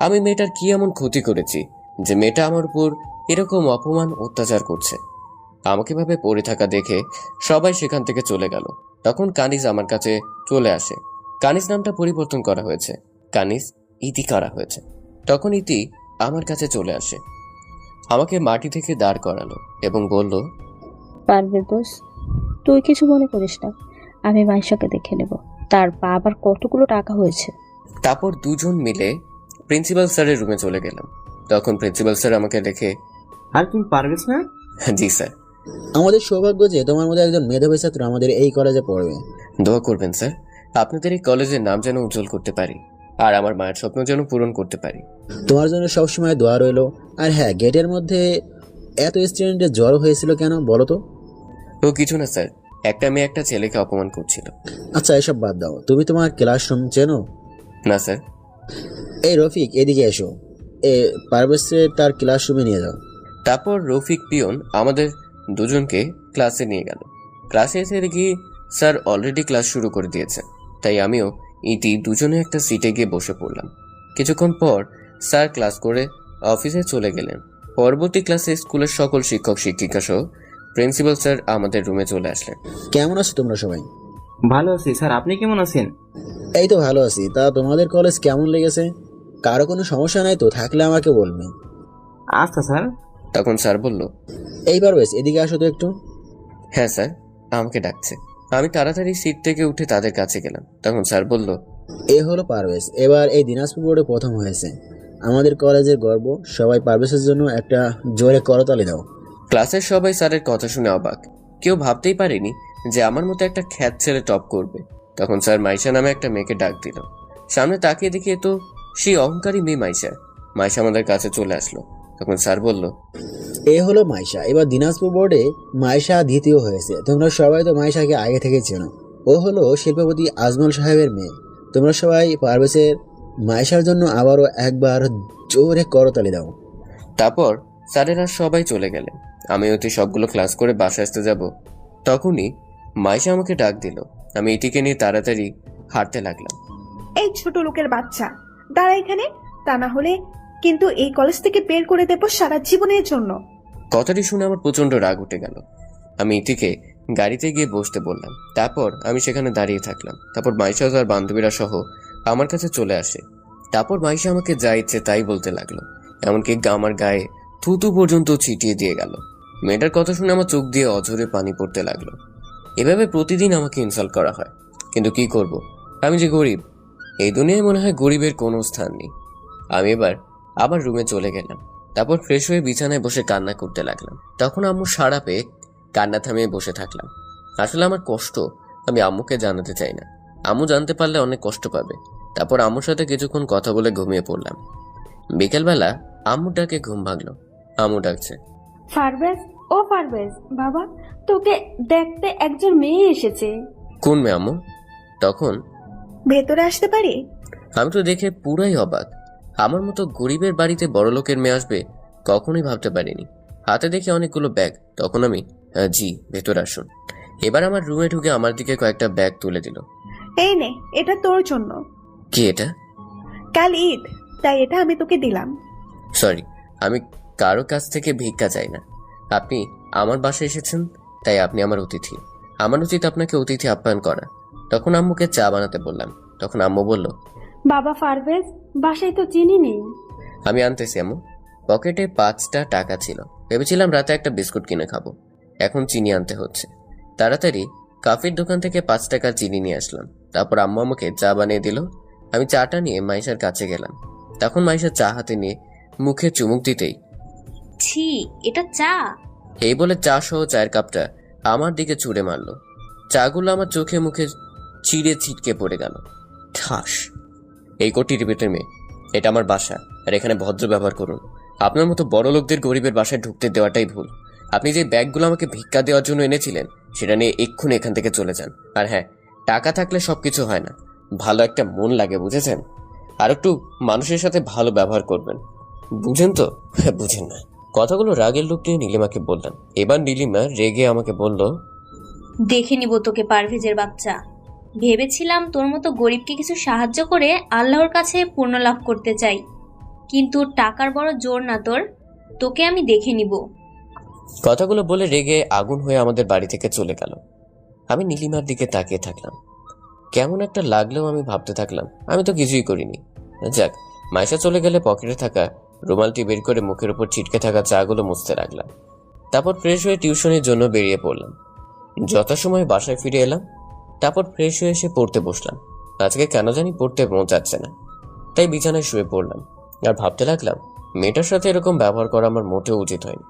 Speaker 1: আমি মেয়েটার কি এমন ক্ষতি করেছি যে মেয়েটা আমার উপর এরকম অপমান অত্যাচার করছে? আমাকে ভাবে পড়ে থাকা দেখে সবাই সেখান থেকে চলে গেল। তখন কানিস আমার কাছে চলে আসে। কানিস নামটা পরিবর্তন করা হয়েছে, কানিস ইতি করা হয়েছে। তখন ইতি আমার কাছে চলে আসে, আমাকে মাটি থেকে দাঁড় করালো এবং বলল,
Speaker 5: পারবে দোষ, তুই কিছু মনে করিস না, আমি মাইশাকে দেখে নেব, তার পা আবার কতগুলো টাকা হয়েছে।
Speaker 1: তারপর দুজন মিলে প্রিন্সিপাল স্যারের রুমে চলে গেলাম। তখন প্রিন্সিপাল স্যার আমাকে দেখে,
Speaker 6: আর তুমি পারবিস না?
Speaker 1: জি স্যার।
Speaker 3: আমাদের সৌভাগ্য যে তোমার মধ্যে একজন মেধাবী ছাত্র আমাদের এই কলেজে পড়বে।
Speaker 1: দোয়া করবেন স্যার, আপনাদের এই কলেজের নাম যেন উজ্জ্বল করতে পারি। আর আমার মায়ের স্বপ্ন যেন পূরণ করতে পারি।
Speaker 3: তোমার জন্য সবসময় দোয়া রইলো। আর হ্যাঁ, গেটের মধ্যে এত স্টুডেন্টের জ্বর হয়েছিল কেন বলো তো?
Speaker 1: ও কিছু না স্যার, একটা মেয়ে একটা ছেলেকে অপমান করছিল।
Speaker 3: আচ্ছা, এসব বাদ দাও। তুমি তোমার ক্লাসরুম চেনো?
Speaker 1: না স্যার।
Speaker 3: এই রফিক, এদিকে এসো। পারভেজকে তার ক্লাসরুমে নিয়ে যাও।
Speaker 1: তারপর রফিক পিয়ন আমাদের দুজনকে ক্লাসে নিয়ে গেল। ক্লাসে এসে দেখি স্যার অলরেডি ক্লাস শুরু করে দিয়েছে, তাই আমিও ইতি দুজনে একটা সিটে গিয়ে বসে পড়লাম। কিছুক্ষণ পর স্যার ক্লাস করে অফিসে চলে গেলেন। পরবর্তী ক্লাসে স্কুলের সকল শিক্ষক শিক্ষিকা সহ প্রিন্সিপাল স্যার আমাদের রুমে চলে আসলেন।
Speaker 3: কেমন আছো তোমরা সবাই?
Speaker 6: ভালো আছি স্যার, আপনি কেমন আছেন?
Speaker 3: এই তো ভালো আছি। তা তোমাদের কলেজ কেমন লেগেছে? কারো কোনো সমস্যা নাই তো? থাকলে আমাকে বলবে।
Speaker 6: আচ্ছা স্যার।
Speaker 1: তখন স্যার বলল,
Speaker 3: এই পারভেজ, এদিকে আসো তো একটু।
Speaker 1: হ্যাঁ স্যার, আমাকে ডাকছে। আমি তাড়াতাড়ি সিট থেকে উঠে তাদের কাছে গেলাম। তখন স্যার বলল,
Speaker 3: এ হলো পারভেজ, এবার এই দিনাজপুর বোর্ডে প্রথম হয়েছে। আমাদের কলেজের গর্ব। সবাই পারভেজের জন্য একটা জোরে করতালি দাও।
Speaker 1: ক্লাসের সবাই স্যারের কথা শুনে অবাক। কেউ ভাবতেই পারেনি যে আমার মতো একটা খ্যাত ছেলে টপ করবে। তখন স্যার মাইশা নামে একটা মেয়েকে ডাক দিল। সামনে তাকিয়ে দেখি তো সেই অহংকারী মেয়ে মাইশা। মাইশা আমাদের কাছে চলে আসলো। তখন স্যার বলল,
Speaker 3: এ হলো মাইশা। এবার দিনাজপুর বোর্ডে মাইশা দ্বিতীয় হয়েছে। তোমরা সবাই তো মাইশাকে আগে থেকে চেনো। ও হলো শিল্পপতি আজমল সাহেবের মেয়ে। তোমরা সবাই পারভেজের মাইশার জন্য আবারও একবার জোরে করতালি দাও।
Speaker 1: তারপর স্যারেরা সবাই চলে গেলেন। আমি অতি সবগুলো ক্লাস করে বাসায় আসতে যাব, তখনই মাইশা আমাকে ডাক দিল। আমি ইতিকে নিয়ে তাড়াতাড়ি হাঁটতে লাগলাম।
Speaker 4: এই ছোট লোকের বাচ্চা, দাঁড়া এখানে। তা না হলে কিন্তু এই কলেজ থেকে বের করে দেবো সারা জীবনের জন্য।
Speaker 1: কথাটি শুনে আমার প্রচন্ড রাগ উঠে গেল। আমি ইতিকে গাড়িতে গিয়ে বসতে বললাম। তারপর আমি সেখানে দাঁড়িয়ে থাকলাম। তারপর মাইশা ও তার বান্ধবীরা সহ আমার কাছে চলে আসে। তারপর মাইশা আমাকে যা ইচ্ছে তাই বলতে লাগলো, এমনকি আমার গায়ে থুতু পর্যন্ত ছিটিয়ে দিয়ে গেল। মেয়েটার কথা শুনে আমার চোখ দিয়ে অঝরে পানি পড়তে লাগলো। এভাবে প্রতিদিন আমাকে ইনসাল্ট করা হয়, কিন্তু কি করব, আমি যে গরিব। এই দুনিয়ায় মনে হয় গরিবের কোনো স্থান নেই। আমি এবার আবার রুমে চলে গেলাম। তারপর ফ্রেশ হয়ে বিছানায় বসে কান্না করতে লাগলাম। তখন আম্মু সাড়া পেয়ে কান্না থামিয়ে বসে থাকলাম। আসলে আমার কষ্ট আমি আম্মুকে জানাতে চাই না, আম্মু জানতে পারলে অনেক কষ্ট পাবে। তারপর আম্মুর সাথে কিছুক্ষণ কথা বলে ঘুমিয়ে পড়লাম। বিকেলবেলা আম্মুর ডাকে ঘুম ভাঙলো। আম্মু ডাকছে,
Speaker 2: পারভেজ, ও পারভেজ বাবা, তোকে দেখতে একজন মেয়ে এসেছে।
Speaker 1: কোন মেয়ে আম্মু? তখন
Speaker 4: ভেতরে আসতে পারি?
Speaker 1: আমি তো দেখে পুরাই অবাক। আমার মতো গরিবের বাড়িতে বড়লোকের মেয়ে আসবে কখনোই ভাবতে পারিনি। হাতে দেখে অনেকগুলো ব্যাগ। তখন আমি, জি ভেতর আসুন। এবার আমার রুমে ঢুকে আমার দিকে কয়েকটা ব্যাগ তুলে দিল।
Speaker 4: এই নে, এটা তোর জন্য।
Speaker 1: কি এটা?
Speaker 4: কাল ঈদ, তাই এটা আমি তোকে দিলাম।
Speaker 1: সরি, আমি কারো কাছ থেকে ভিক্ষা চাই না। আপনি আমার বাসায় এসেছেন, তাই আপনি আমার অতিথি। আমার উচিত আপনাকে অতিথি আপ্যায়ন করা। তখন আম্মুকে চা বানাতে বললাম। তখন আম্মু বলল,
Speaker 2: বাবা পারভেজ, বাসায় তো চিনি নেই।
Speaker 1: আমি আনতেছি আম্মু। পকেটে 5টা টাকা ছিল। ভেবেছিলাম রাতে একটা বিস্কুট কিনে খাবো, এখন চিনি আনতে হচ্ছে। তাড়াতাড়ি কাফির দোকান থেকে 5 টাকার চিনি নিয়ে আসলাম। তারপর আম্মু আমাকে চা বানিয়ে দিল। আমি চাটা নিয়ে মাইশার কাছে গেলাম। তখন মাইশা চা হাতে নিয়ে মুখে চুমুক দিতেই,
Speaker 7: ছি, এটা চা?
Speaker 1: এই বলে চা সহ চায়ের কাপটা আমার দিকে ছুঁড়ে মারলো। চাগুলো আমার চোখে মুখে চিড়ে ছিটকে পড়ে গেল। ঠাস! এই কোটি রিপিটের মেয়ে, এটা আমার বাসা, আর এখানে ভদ্র ব্যবহার করুন। আপনার মতো বড় লোকদের গরিবের বাসায় ঢুকতে দেওয়াটাই ভুল। আপনি যে ব্যাগগুলো আমাকে ভিক্ষা দেওয়ার জন্য এনেছিলেন সেটা নিয়ে এক্ষুনি এখান থেকে চলে যান। আর হ্যাঁ, টাকা থাকলে সবকিছু হয় না, ভালো একটা মন লাগে, বুঝেছেন? আর একটু মানুষের সাথে ভালো ব্যবহার করবেন, বুঝেন তো? বুঝেন না। কথাগুলো রাগের লোক নিয়ে নীলিমাকে বললাম। এবার নীলিমা রেগে আমাকে বলল,
Speaker 7: দেখে নিব তোকে পারভেজের বাচ্চা। ভেবেছিলাম তোর মতো গরিবকে কিছু সাহায্য করে আল্লাহর কাছে পূর্ণ লাভ করতে চাই, কিন্তু টাকার বড় জোর না তোর। তোকে আমি দেখে নিব।
Speaker 1: কথাগুলো বলে রেগে আগুন হয়ে আমাদের বাড়ি থেকে চলে গেল। আমি নীলিমার দিকে তাকিয়ে থাকলাম। কেমন একটা লাগলেও আমি ভাবতে থাকলাম আমি তো কিছুই করিনি। যাক, মাইশা চলে গেলে পকেটে থাকা রুমালটি বের করে মুখের উপর ছিটকে থাকা চাগুলো মুছতে লাগলাম। তারপর ফ্রেশ হয়ে টিউশনের জন্য বেরিয়ে পড়লাম। যথাসময়ে বাসায় ফিরে এলাম। তারপর ফ্রেশ হয়ে এসে পড়তে বসলাম। আজকে কেন জানি পড়তে মন চাচ্ছে না, তাই বিছানায় শুয়ে পড়লাম আর ভাবতে লাগলাম মেয়েটার সাথে এরকম ব্যবহার করা আমার মোটেও উচিত হয়নি।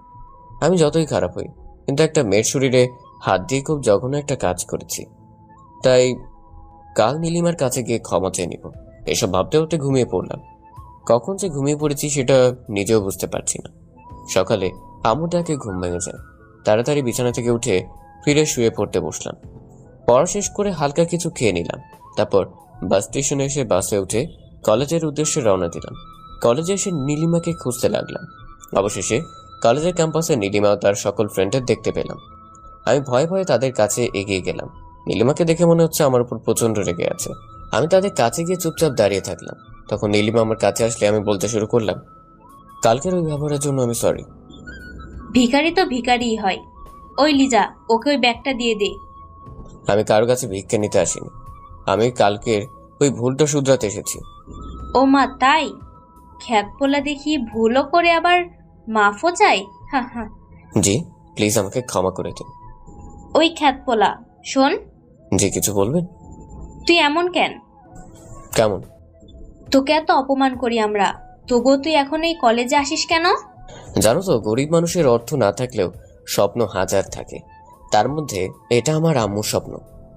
Speaker 1: আমি যতই খারাপ হই, কিন্তু একটা মেয়ের শরীরে হাত দিয়ে খুব জঘন্য একটা কাজ করেছি। তাই কাল নীলিমার কাছে গিয়ে ক্ষমা চেয়ে নিব। এসব ভাবতে ভাবতে ঘুমিয়ে পড়লাম। কখন যে ঘুমিয়ে পড়েছি সেটা নিজেও বুঝতে পারছি না। সকালে আম্মু ডাকে ঘুম ভেঙে যায়। তাড়াতাড়ি বিছানা থেকে উঠে ফিরে শুয়ে পড়তে বসলাম। পড়া শেষ করে হালকা কিছু খেয়ে নিলাম। তারপর বাস স্টেশনে এসে বাসে উঠে কলেজের উদ্দেশ্যে রওনা দিলাম। কলেজে এসে নীলিমাকে খুঁজতে লাগলাম। অবশেষে কলেজের ক্যাম্পাসে নীলিমা ও তার সকল ফ্রেন্ডের দেখতে পেলাম। আমি ভয়ে ভয়ে তাদের কাছে এগিয়ে গেলাম। নীলিমাকে দেখে মনে হচ্ছে আমার উপর প্রচন্ড রেগে আছে। আমি তাদের কাছে গিয়ে চুপচাপ দাঁড়িয়ে থাকলাম। তখন নীলিমা আমার কাছে আসলে আমি বলতে শুরু করলাম, কালকের ওই ব্যবহারের জন্য আমি সরি।
Speaker 7: ভিখারি তো ভিখারিই হয়। ওই লিজা, ওকে ওই ব্যাগটা দিয়ে দে।
Speaker 1: আমি কারো কাছে ভিক্ষা নিতে আসিনি। আমি কালকের ওই ভুলটা শুধরাতে এসেছি।
Speaker 7: ও মা, তাই? খ্যাত পোলা দেখি ভুলও করে আবার মাফও চাই। হা হা।
Speaker 1: জি, প্লিজ আমাকে ক্ষমা করে দিন।
Speaker 7: ওই খ্যাত পোলা, শোন,
Speaker 1: জি, কিছু বলবেন?
Speaker 7: তুই এমন কেন?
Speaker 1: কেমন?
Speaker 7: তোকে এত অপমান করি আমরা, তবুও তুই এখন এই কলেজে আসিস কেন?
Speaker 1: জানো তো, গরিব মানুষের অর্থ না থাকলেও স্বপ্ন হাজার থাকে। তার মধ্যে এটা আমার আম্মুর স্বপ্ন।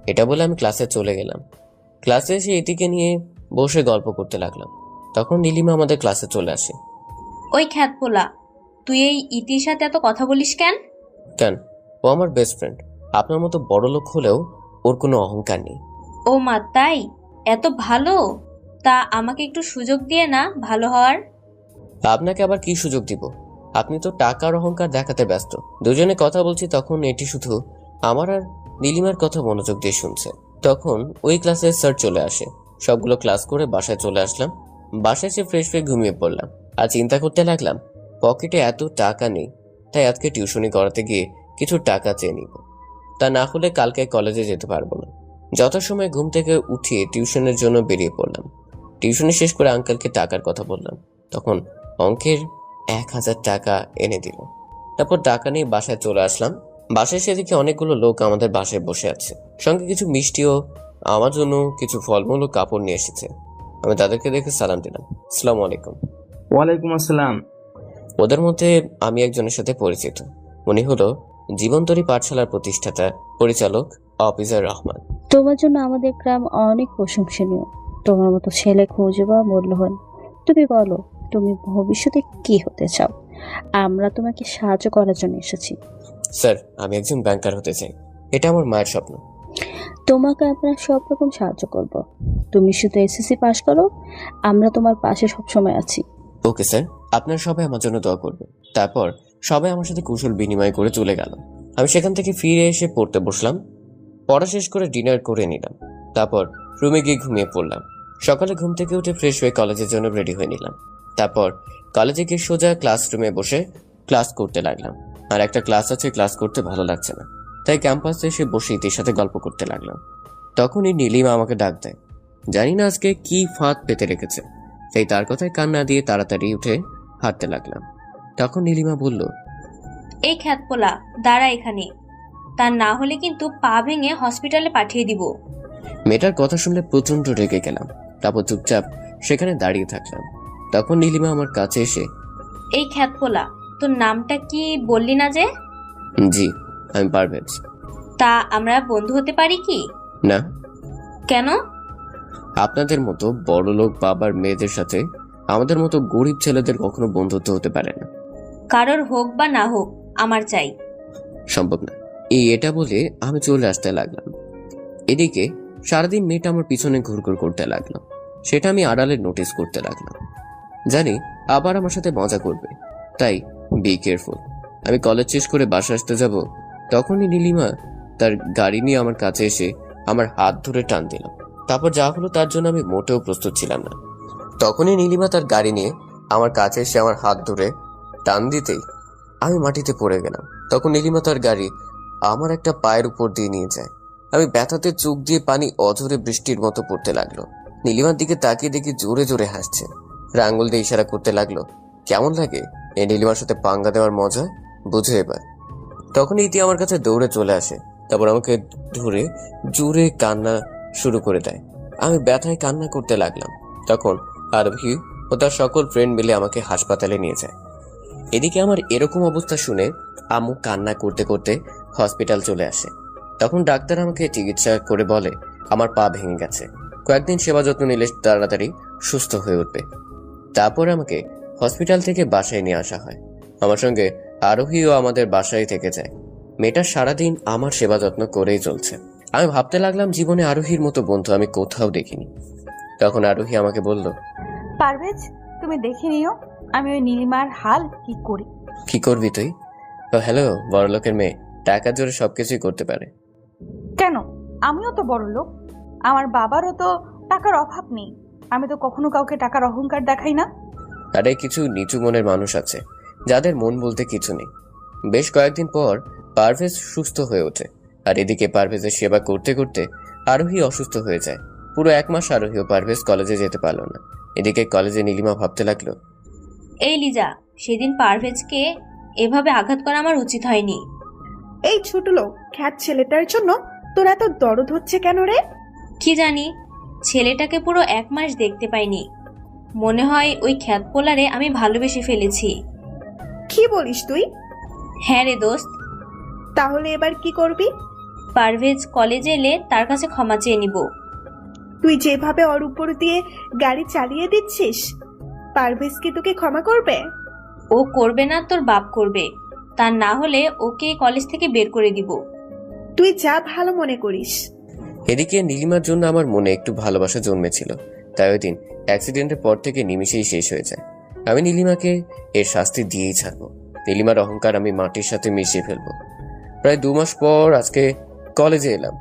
Speaker 1: এটা বলে আমি ক্লাসে চলে গেলাম। ক্লাসে এসে এটিকে নিয়ে বসে গল্প করতে লাগলাম। তখন নীলিমা আমাদের ক্লাসে চলে আসে।
Speaker 7: ওই খ্যাত পোলা, তুই এই ইতির সাথে এত কথা বলিস কেন?
Speaker 1: কেন? ও আমার বেস্ট ফ্রেন্ড। আপনার মতো বড় লোক হলেও ওর কোনো অহংকার নেই।
Speaker 7: ও মা, তাই? এত ভালো? তা আমাকে একটু সুযোগ দিয়ে না ভালো হওয়ার।
Speaker 1: আপনাকে আবার কি সুযোগ দিব? আপনি তো টাকার অহংকার দেখাতে ব্যস্ত। দুজনে কথা বলছি, তখন এটি শুধু আমার আর নীলিমার কথা মনোযোগ দিয়ে শুনছে। তখন ওই ক্লাসের স্যার চলে আসে। সবগুলো ক্লাস করে বাসায় চলে আসলাম। বাসায় এসে ফ্রেশ হয়ে ঘুমিয়ে পড়লাম। আর চিন্তা করতে লাগলাম, পকেটে এত টাকা নেই, তাই আজকে টিউশনি করাতে গিয়ে কিছু টাকা চেয়ে নিব। তা না হলে কালকে কলেজে যেতে পারবো না। যথাসময়ে ঘুম থেকে উঠিয়ে টিউশনের জন্য বেরিয়ে পড়লাম। টিউশনি শেষ করে আঙ্কেলকে টাকার কথা বললাম। তখন অঙ্কের 1000 টাকা এনে দিল। তারপর টাকা নিয়ে বাসায় চলে আসলাম। বাসায় এসে দেখি অনেকগুলো লোক আমাদের বাসায় বসে আছে। সঙ্গে কিছু মিষ্টিও, আমার জন্য কিছু ফলমূল ও কাপড় নিয়ে এসেছে। আমি তাদেরকে দেখে সালাম দিলাম, আসসালামু আলাইকুম।
Speaker 6: ওয়ালাইকুম আসসালাম।
Speaker 1: ওদের মধ্যে আমি একজনের সাথে পরিচিত। উনি হলো জীবন্তরী পাঠশালার প্রতিষ্ঠাতা পরিচালক অফিসার রহমান।
Speaker 5: তোমার জন্য আমাদের গ্রাম অনেক প্রশংসনীয়। তোমার মতো ছেলে খুঁজে পাওয়া মূল্যবান। তুমি বলো, তুমি ভবিষ্যতে কি হতে চাও? আমরা তোমাকে সাহায্য করার জন্য এসেছি।
Speaker 1: স্যার, আমি একজন ব্যাংকার হতে চাই। এটা আমার মায়ের স্বপ্ন।
Speaker 5: তোমাকে আমরা সব রকম সাহায্য করব। তুমি শুধু এসএসসি পাস করো, আমরা তোমার পাশে সবসময় আছি।
Speaker 1: ওকে স্যার, আপনারা সবাই আমার জন্য দোয়া করবেন। তারপর সবাই আমার সাথে কুশল বিনিময় করে চলে গেল। আমি সেখান থেকে ফিরে এসে পড়তে বসলাম। পড়া শেষ করে ডিনার করে নিলাম। তারপর রুমে গিয়ে ঘুমিয়ে পড়লাম। সকালে ঘুম থেকে উঠে ফ্রেশ হয়ে কলেজের জন্য রেডি হয়ে নিলাম। তারপর কলেজে গিয়ে সোজা ক্লাসরুমে বসে ক্লাস করতে লাগলাম। আর একটা ক্লাস আছে, ক্লাস করতে ভালো লাগছে না, তাই ক্যাম্পাসে এসে বসে ইতির সাথে গল্প করতে লাগলাম। তখনই নীলিমা আমাকে ডাক দেয়। জানি না আজকে কি ফাঁদ পেতে রেখেছে, তাই তার কথায় কান না দিয়ে তাড়াতাড়ি উঠে হাঁটতে লাগলাম। তখন নীলিমা বলল,
Speaker 7: এই খ্যাত পোলা, দাঁড়া এখানে, তা না হলে কিন্তু পা ভেঙে হসপিটালে পাঠিয়ে দিব।
Speaker 1: মেয়েটার কথা শুনলে প্রচন্ড রেগে গেলাম। তারপর চুপচাপ সেখানে দাঁড়িয়ে থাকলাম। তখন নীলিমা আমার কাছে এসে,
Speaker 7: এই খ্যাত পোলা, তোর নামটা কি বললি না যে?
Speaker 1: জি, আমি পারভেজ।
Speaker 7: তা আমরা বন্ধু হতে পারি কি?
Speaker 1: না।
Speaker 7: কেন?
Speaker 1: আপনাদের মতো বড় লোক বাবার মেয়েদের সাথে আমাদের মতো গরিব ছেলেদের কখনো বন্ধুত্ব হতে পারে না।
Speaker 7: কারোর হোক বা না হোক, আমার চাই।
Speaker 1: সম্ভব না। এটা বলে আমি চলে আসতে লাগলাম। এদিকে সারাদিন মেয়েটা আমার পিছনে ঘুরঘুর করতে লাগলো। সেটা আমি আড়ালে নোটিস করতে লাগলাম। জানি আবার আমার সাথে মজা করবে, তাই বি কেয়ারফুল। আমি কলেজ শেষ করে বাসা আসতে যাব, তখনই নীলিমা তার গাড়ি নিয়ে আমার কাছে এসে আমার হাত ধরে টান দিল। তারপর যা হলো তার জন্য আমি মোটেও প্রস্তুত ছিলাম না। তখনই নীলিমা তার গাড়ি নিয়ে আমার কাছে এসে আমার হাত ধরে টান দিতেই আমি মাটিতে পড়ে গেলাম। তখন নীলিমা তার গাড়ি আমার একটা পায়ের উপর দিয়ে নিয়ে যায়। আমি ব্যথাতে চোখ দিয়ে পানি অঝরে বৃষ্টির মতো পড়তে লাগলো। নীলিমার দিকে তাকিয়ে দেখি জোরে জোরে হাসছে। আঙ্গুল দিয়ে ইশারা করতে লাগলো, কেমন লাগে এই নীলিমার সাথে পাঙ্গা দেওয়ার মজা, বুঝো এবার। তখন ইতি আমার কাছে দৌড়ে চলে আসে। তারপর আমাকে ধরে জোরে কান্না শুরু করে দেয়। আমি ব্যথায় কান্না করতে লাগলাম। তখন আরভি ও তার সকল ফ্রেন্ড মিলে আমাকে হাসপাতালে নিয়ে যায়। এদিকে আমার এরকম অবস্থা শুনে আম্মু কান্না করতে করতে হসপিটাল চলে আসে। তখন ডাক্তার আমাকে চিকিৎসা করে বলে আমার পা ভেঙে গেছে, কয়েকদিন সেবা যত্ন নিলে তাড়াতাড়ি সুস্থ হয়ে উঠবে। তারপর আমাকে হসপিটাল থেকে বাসায় নিয়ে আসা হয়। আমার সঙ্গে আরোহীও আমাদের বাসায় থেকে যায়। মেয়েটা সারাদিন আমার সেবা যত্ন করেই চলছে। আমি ভাবতে লাগলাম জীবনে আরোহীর মতো বন্ধু আমি কোথাও দেখিনি। তখন আরোহী আমাকে বলল,
Speaker 8: পারভেজ, তুমি দেখে নিও আমি ওই নীলিমার হাল কি করি।
Speaker 1: কি করবি তুই? ও হ্যালো, বড়লোকের মেয়ে টাকা জোরে সবকিছুই করতে পারে।
Speaker 8: কেন? আমিও তো বড় লোক, আমার বাবারও তো টাকার অভাব নেই। আমি তো কখনো কাউকে টাকার অহংকার দেখাই না।
Speaker 1: আরে কিছু নিচু মনের মানুষ আছে যাদের মন বলতে কিছু নেই। বেশ কয়েকদিন পর পারভেজ সুস্থ হয়ে ওঠে, আর এদিকে পারভেজের সেবা করতে করতে আরোহী অসুস্থ হয়ে যায়। পুরো 1 মাস আরোহী ও পারভেজ কলেজে যেতে পারল না। এদিকে কলেজে নীলিমা ভাবতে লাগলো,
Speaker 7: এই লিজা, সেদিন পারভেজকে এভাবে আঘাত করা আমার উচিত হয়নি।
Speaker 4: এই ছোট লোক খ্যাত ছেলেটার জন্য তোর এত দরদ হচ্ছে কেন রে?
Speaker 7: কি জানি, ছেলেটাকে পুরো 1 মাস দেখতে পাইনি। মনে হয় ওই খ্যাত পোলারে আমি ভালোবেসে ফেলেছি।
Speaker 4: কি বলিস তুই?
Speaker 7: হ্যাঁ রে দোস্ত।
Speaker 4: তাহলে এবার কি করবি?
Speaker 7: পারভেজ কলেজে এলে তার কাছে ক্ষমা চেয়ে নিব।
Speaker 4: তুই যেভাবে ওর উপর দিয়ে গাড়ি চালিয়ে দিচ্ছিস, পারভেজ কি তোকে ক্ষমা করবে?
Speaker 7: ও করবে না, তোর বাপ করবে। তা না হলে ওকে কলেজ থেকে বের করে দিব।
Speaker 4: তুই যা ভালো মনে করিস।
Speaker 1: এদিকে নীলিমার জন্য আমার মনে একটু ভালোবাসা জন্মেছিল। তাই ওই দিন অ্যাক্সিডেন্টের পর থেকে নিমিষেই শেষ হয়ে যায়। আমি নীলিমাকে এর শাস্তি দিয়েই ছাড়বো। নীলিমার অহংকার আমি মাটির সাথে মিশিয়ে ফেলবো। প্রায় 2 মাস পর আজকে কলেজে এলাম।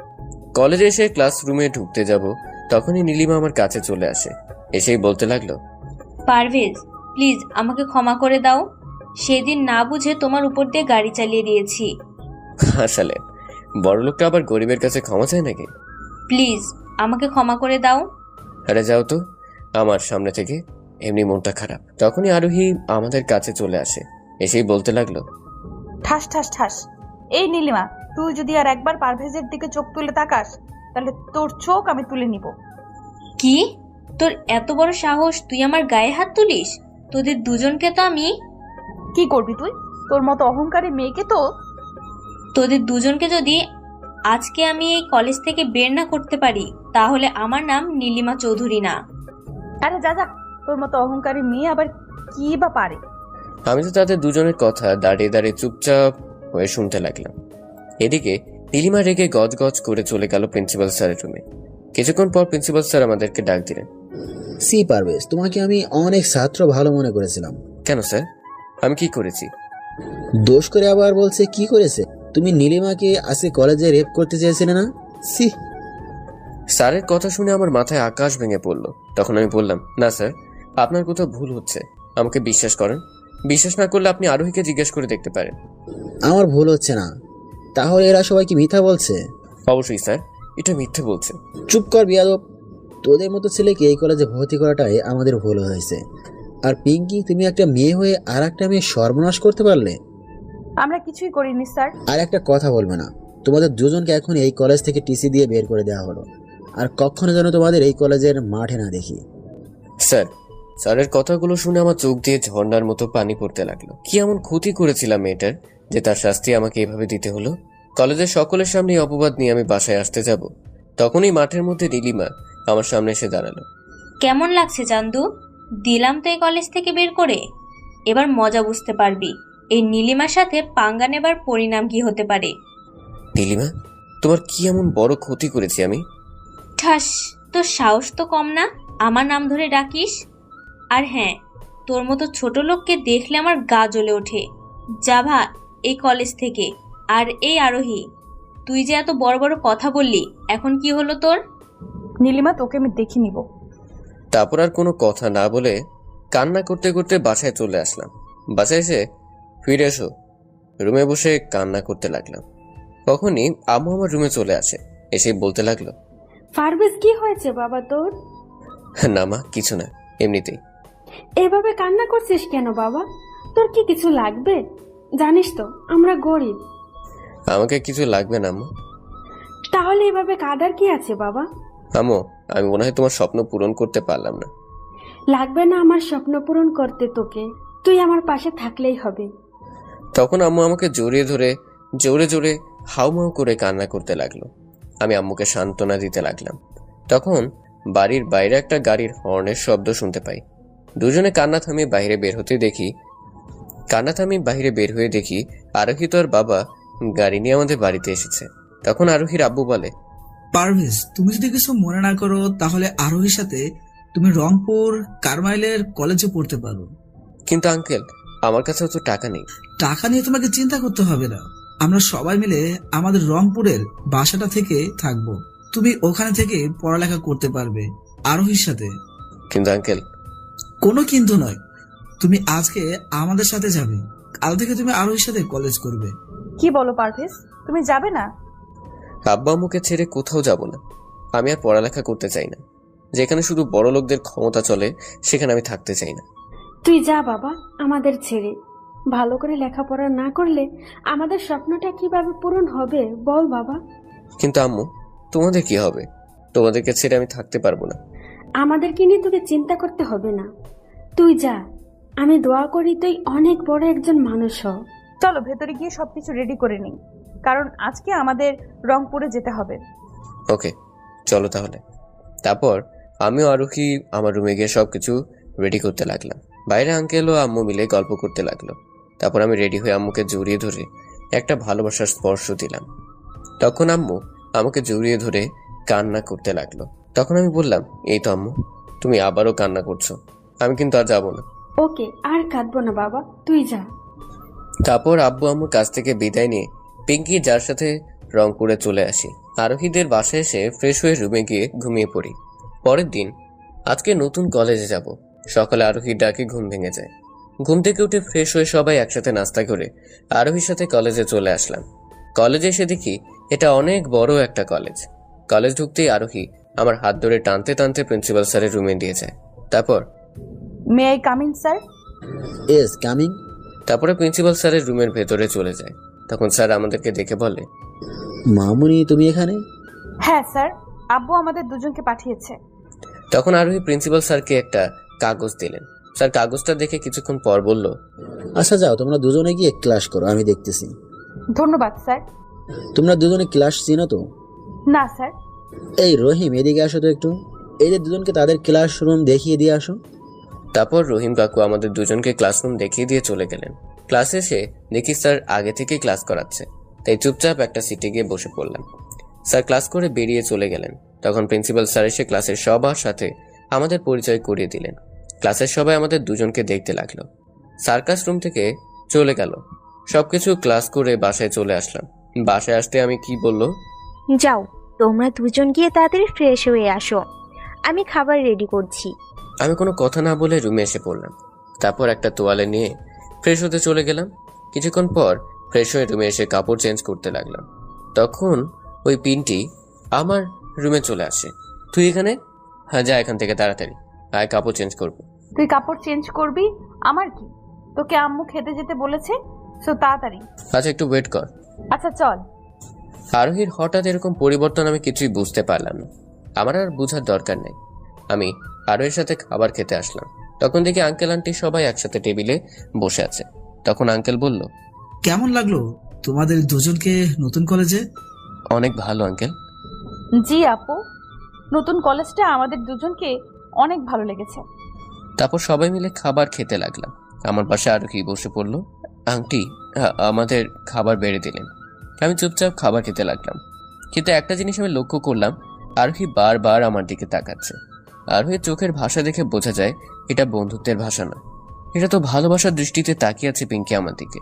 Speaker 1: কলেজে এসে ক্লাসরুমে ঢুকতে যাব, তখনই নীলিমা আমার কাছে চলে আসে। এসেই বলতে লাগলো,
Speaker 7: পারভেজ, প্লিজ আমাকে ক্ষমা করে দাও। সেদিন না বুঝে তোমার উপর দিয়ে গাড়ি চালিয়ে দিয়েছি।
Speaker 1: আসলে বড়লোকটা আবার গরিবের কাছে ক্ষমা চায় নাকি?
Speaker 7: প্লিজ আমাকে ক্ষমা করে দাও।
Speaker 1: আরে যাও তো আমার সামনে থেকে, এমনি মনটা খারাপ। তখনই আরোহী আমাদের কাছে চলে আসে। এসেই বলতে লাগলো,
Speaker 8: ঠাস ঠাস ঠাস। এই নীলিমা, তুই যদি আর একবার পারভেজের দিকে চোখ তুলে তাকাস, তাহলে তোর চোখ আমি তুলে নিব।
Speaker 7: কি? তোর এত বড় সাহস, তুই আমার গায়ে হাত তুলিস? তোদের দুজনকে তো আমি
Speaker 8: কি করবি তুই? তোর মতো অহংকারী মেয়েকে তো
Speaker 7: তোদের দুজনকে যদি আজকে আমি এই কলেজ থেকে বের না করতে পারি, তাহলে আমার নাম নীলিমা চৌধুরী না।
Speaker 8: আরে যা যা, তোর মতো অহংকারী মেয়ে আবার কি বা পারে?
Speaker 1: আমি তো তাদের দুজনের কথা দাঁড়িয়ে দাঁড়িয়ে চুপচাপ হয়ে শুনতে লাগলাম। এদিকে নীলিমা রেগে গজগজ করে চলে গেল প্রিন্সিপাল স্যারের রুমে। কিছুক্ষণ পর প্রিন্সিপাল স্যার আমাদেরকে ডাক দিলেন।
Speaker 3: সি পারভেজ, তোমাকে আমি অনেক ছাত্র ভালো মনে করেছিলাম।
Speaker 1: কেন স্যার, আমি কি করেছি?
Speaker 3: দোষ করে আবার বলছে কি করেছে? তুমি নীলিমাকে আজকে কলেজে রেপ করতে চেয়েছিলে না? সি।
Speaker 1: স্যারের কথা শুনে আমার মাথায় আকাশ ভেঙে পড়লো। তখন আমি বললাম, না স্যার, আপনার কোথাও ভুল হচ্ছে, আমাকে বিশ্বাস করেন। বিশ্বাস না করলে আপনি আরোহীকে জিজ্ঞেস করে দেখতে পারেন।
Speaker 3: আমার ভুল হচ্ছে না? তাহলে এরা সবাই কি মিথ্যা বলছে?
Speaker 1: অবশ্যই স্যার, এটা মিথ্যে বলছে।
Speaker 3: চুপ কর বিয়াদব। তোদের মতো ছেলেকে এই কলেজে ভর্তি করাটাই আমাদের ভুল হয়েছে। আর পিঙ্কি, তুমি একটা মেয়ে হয়ে আর একটা মেয়ে সর্বনাশ করতে পারলে?
Speaker 8: আমরা কিছুই করিনি স্যার।
Speaker 3: আর একটা কথা বলবে না। তোমাদের দুজনকে এখন এই কলেজ থেকে টিসি দিয়ে বের করে দেওয়া হলো। আর কখনো যেন তোমাদের এই কলেজের মাঠে না দেখি।
Speaker 1: স্যার, স্যারের কথাগুলো শুনে আমার চোখ দিয়ে ঝর্ণার মতো পানি পড়তে লাগলো। কি এমন ক্ষতি করেছিলাম মেয়েটার যে তার শাস্তি আমাকে এভাবে দিতে হলো? কলেজের সকলের সামনে অপবাদ নিয়ে আমি বাসায় আসতে যাব, তখনই মাঠের মধ্যে নীলিমা আমার সামনে এসে দাঁড়ালো।
Speaker 7: কেমন লাগছে চান্দু? দিলাম তো এই কলেজ থেকে বের করে। এবার মজা বুঝতে পারবি এই নীলিমার সাথে পাঙ্গা নেবার পরিণাম কি হতে পারে।
Speaker 1: নীলিমা, তোমার কি এমন বড় ক্ষতি করেছি আমি?
Speaker 7: ঠাস, তোর সাহস তো কম না, আমার নাম ধরে ডাকিস। আর হ্যাঁ, তোর মতো ছোট লোককে দেখলে আমার গা জ্বলে ওঠে। যাভা এই কলেজ থেকে। আর এই আরোহী, তুই যে এত বড় বড় কথা বললি, এখন কি হলো তোর?
Speaker 8: নীলিমা, তোকে আমি দেখে নিব।
Speaker 1: তারপর আর কোনো কথা না বলে কান্না করতে করতে বাসায় চলে আসলাম। বাসায় এসে ফিরে এসো রুমে বসে কান্না করতে লাগলাম। তখনই আম্মু আমার রুমে চলে আসে। এসে বলতে লাগলো,
Speaker 2: পারভেজ, কি হয়েছে বাবা তোর?
Speaker 1: না মা, কিছু না, এমনিতেই।
Speaker 2: এভাবে কান্না করছিস কেন বাবা? তোর কি কিছু লাগবে? জানিস তো আমরা গরিব।
Speaker 1: আমাকে কিছু লাগবে না আম্মু।
Speaker 2: তাহলে এভাবে কাঁদার কি আছে বাবা?
Speaker 1: আম্মু, আমি মনে হয় তোমার স্বপ্ন পূরণ করতে পারলাম না।
Speaker 2: লাগবে না আমার স্বপ্ন পূরণ করতে তোকে, তুই আমার পাশে থাকলেই হবে।
Speaker 1: তখন আম্মু আমাকে জড়িয়ে ধরে জোরে জোরে হাউমাউ করে কান্না করতে লাগলো। আমি আম্মুকে সান্ত্বনা দিতে লাগলাম। তখন বাড়ির বাইরে একটা গাড়ির হর্নের শব্দ শুনতে পাই। দুজনে কান্না থামিয়ে বাইরে বের হয়ে দেখি আরোহী তো আর বাবা গাড়ি নিয়ে আমাদের বাড়িতে এসেছে। তখন আরোহীর আব্বু বলে,
Speaker 9: পারভেজ, তুমি যদি কিছু মনে না করো তাহলে আরোহীর সাথে তুমি রংপুর কারমাইলের কলেজে পড়তে পারো।
Speaker 1: কিন্তু আঙ্কেল, আমার কাছেও তো টাকা নেই।
Speaker 9: টাকা নিয়ে তোমাকে চিন্তা করতে হবে না, আমরা সবাই মিলে আমাদের রংপুরের বাসাটা থেকে থাকবো। তুমি ওখানে থেকে পড়ালেখা করতে পারবে আরোহীর সাথে।
Speaker 1: কিন্তু আঙ্কেল,
Speaker 9: কোনো কিন্তু নয়, তুমি আজকে আমাদের সাথে যাবে, কাল থেকে তুমি আরোহীর সাথে কলেজ করবে।
Speaker 8: কি বলো পারভেজ, তুমি যাবে না?
Speaker 1: আব্বা আম্মুকে ছেড়ে কোথাও যাব না। আমি আর পড়ালেখা করতে চাই না। যেখানে শুধু বড় লোকদের ক্ষমতা চলে সেখানে আমি থাকতে চাই না।
Speaker 2: তুই যা বাবা আমাদের ছেড়ে। ভালো করে লেখাপড়া না করলে আমাদের স্বপ্নটা কিভাবে পূরণ হবে বল বাবা।
Speaker 1: কিন্তু আম্মু, তোমাদের কি হবে? তোমাদেরকে ছেড়ে আমি থাকতে পারবো না।
Speaker 2: আমাদেরকে নিয়ে তোকে চিন্তা করতে হবে না, তুই যা। আমি দোয়া করি তুই অনেক বড় একজন মানুষ হ।
Speaker 8: চলো ভেতরে গিয়ে সবকিছু রেডি করে নিই, কারণ আজকে আমাদের রংপুরে যেতে হবে।
Speaker 1: ওকে, চলো তাহলে। তারপর আমিও আরোহী আমার রুমে গিয়ে সবকিছু রেডি করতে লাগলাম। বাইরে আঙ্কেল ও আম্মু মিলে গল্প করতে লাগলো। তারপর আমি রেডি হয়ে আম্মুকে জড়িয়ে ধরে একটা ভালোবাসার স্পর্শ দিলাম। তখন আম্মু আমাকে জড়িয়ে ধরে কান্না করতে লাগলো। তখন আমি বললাম, এই তো আম্মু, তুমি আবারও কান্না করছো, আমি কিন্তু আর যাবো না।
Speaker 2: ওকে, আর কাঁদবো না বাবা, তুই যা।
Speaker 1: তারপর আব্বু আম্মুর কাছ থেকে বিদায় নিয়ে পিঙ্কি যার সাথে রংপুরে চলে আসি। আরোহীদের বাসায় এসে ফ্রেশ হয়ে রুমে গিয়ে ঘুমিয়ে পড়ি। পরের দিন, আজকে নতুন কলেজে যাব। সকালে আরোহীর ডাকে ঘুম ভেঙে যায়। ঘুম থেকে উঠে ফ্রেশ হয়ে সবাই একসাথে নাস্তা করে আরোহীর সাথে কলেজে চলে আসলাম। কলেজে এসে দেখি এটা অনেক বড় একটা কলেজ। কলেজ ঢুকতেই আরোহী আমার হাত ধরে টানতে টানতে প্রিন্সিপাল স্যারের রুমে দিয়ে যায়। তারপর,
Speaker 8: may I come in sir?
Speaker 3: Yes, coming.
Speaker 1: তারপরে প্রিন্সিপাল স্যারের রুমের ভেতরে চলে যায়। তখন স্যার আমাদেরকে দেখে বলে,
Speaker 3: মামুনি তুমি এখানে?
Speaker 8: হ্যাঁ স্যার, আব্বু আমাদের দুজনকে পাঠিয়েছে।
Speaker 1: তখন আরোহী প্রিন্সিপাল স্যারকে একটা কাগজ দিলেন। স্যার কাগজটা দেখে কিছুক্ষণ পর বলল,
Speaker 3: আচ্ছা যাও, তোমরা দুজনে গিয়ে ক্লাস করো, আমি দেখতেছি।
Speaker 8: ধন্যবাদ স্যার।
Speaker 3: তোমরা দুজনে ক্লাস চিনো তো?
Speaker 8: না স্যার।
Speaker 3: এই রহিম, এদিকে আসো তো একটু। এদের দুজনকে তাদের ক্লাসরুম দেখিয়ে দিয়ে আসো।
Speaker 1: তারপর রহিম কাকু আমাদের দুজনকে ক্লাসরুম দেখিয়ে দিয়ে চলে গেলেন। ক্লাসে এসে দেখি স্যার আগে থেকেই ক্লাস করাচ্ছে, তাই চুপচাপ একটা সিটে গিয়ে বসে পড়লাম। স্যার ক্লাস করে বেরিয়ে চলে গেলেন। তখন প্রিন্সিপাল স্যার এসে ক্লাসের সবার সাথে আমাদের পরিচয় করিয়ে দিলেন। ক্লাসের সবাই আমাদের দুজনকে দেখতে লাগলো। সার্কাস রুম থেকে চলে গেল। সবকিছু ক্লাস করে বাসায় চলে আসলাম। বাসায় আসতে আমি কি বললো,
Speaker 10: যাও তোমরা দুজন গিয়ে তাড়াতাড়ি ফ্রেশ হয়ে আসো, আমি খাবার রেডি করছি।
Speaker 1: আমি কোনো কথা না বলে রুমে এসে পড়লাম। তারপর একটা তোয়ালে নিয়ে ফ্রেশ হতে চলে গেলাম। কিছুক্ষণ পর ফ্রেশ হয়ে রুমে এসে কাপড় চেঞ্জ করতে লাগলাম। তখন ওই পিনটি আমার রুমে চলে আসে। তুই এখানে? হ্যাঁ, যা এখান থেকে তাড়াতাড়ি, আয় কাপড় চেঞ্জ করবো।
Speaker 8: তুই কাপড় চেঞ্জ করবি? আমার কি, তোকে আম্মু খেতে যেতে বলেছে, সো তাড়াতাড়ি।
Speaker 1: আচ্ছা, একটু ওয়েট কর।
Speaker 8: আচ্ছা চল।
Speaker 1: আরোহীর হঠাৎ এরকম পরিবর্তন আমি কিছুই বুঝতে পারলাম না। আমার আর বোঝার দরকার নেই। আমি আরোহীর সাথে খাবার খেতে আসলাম। তখন দেখি আঙ্কেল আন্টি সবাই একসাথে টেবিলে বসে আছে। তখন আঙ্কেল বলল,
Speaker 9: কেমন লাগলো তোমাদের দুজনকে নতুন কলেজে?
Speaker 1: অনেক ভালো আঙ্কেল।
Speaker 8: জি আপু, নতুন কলেজটা আমাদের দুজনকে অনেক ভালো লেগেছে।
Speaker 1: তারপর সবাই মিলে খাবার খেতে লাগলাম। আমার পাশে আরোহী বসে পড়ল। আন্টি আমাদের খাবার বেড়ে দিলেন। আমি চুপচাপ খাবার খেতে লাগলাম। কিন্তু একটা জিনিস আমি লক্ষ্য করলাম, আরোহী বারবার আমার দিকে তাকাচ্ছে। আরোহীর চোখের ভাষা দেখে বোঝা যায় এটা বন্ধুত্বের ভাষা নয়, এটা তো ভালোবাসার দৃষ্টিতে তাকিয়ে আছে পিঙ্কি আমার দিকে।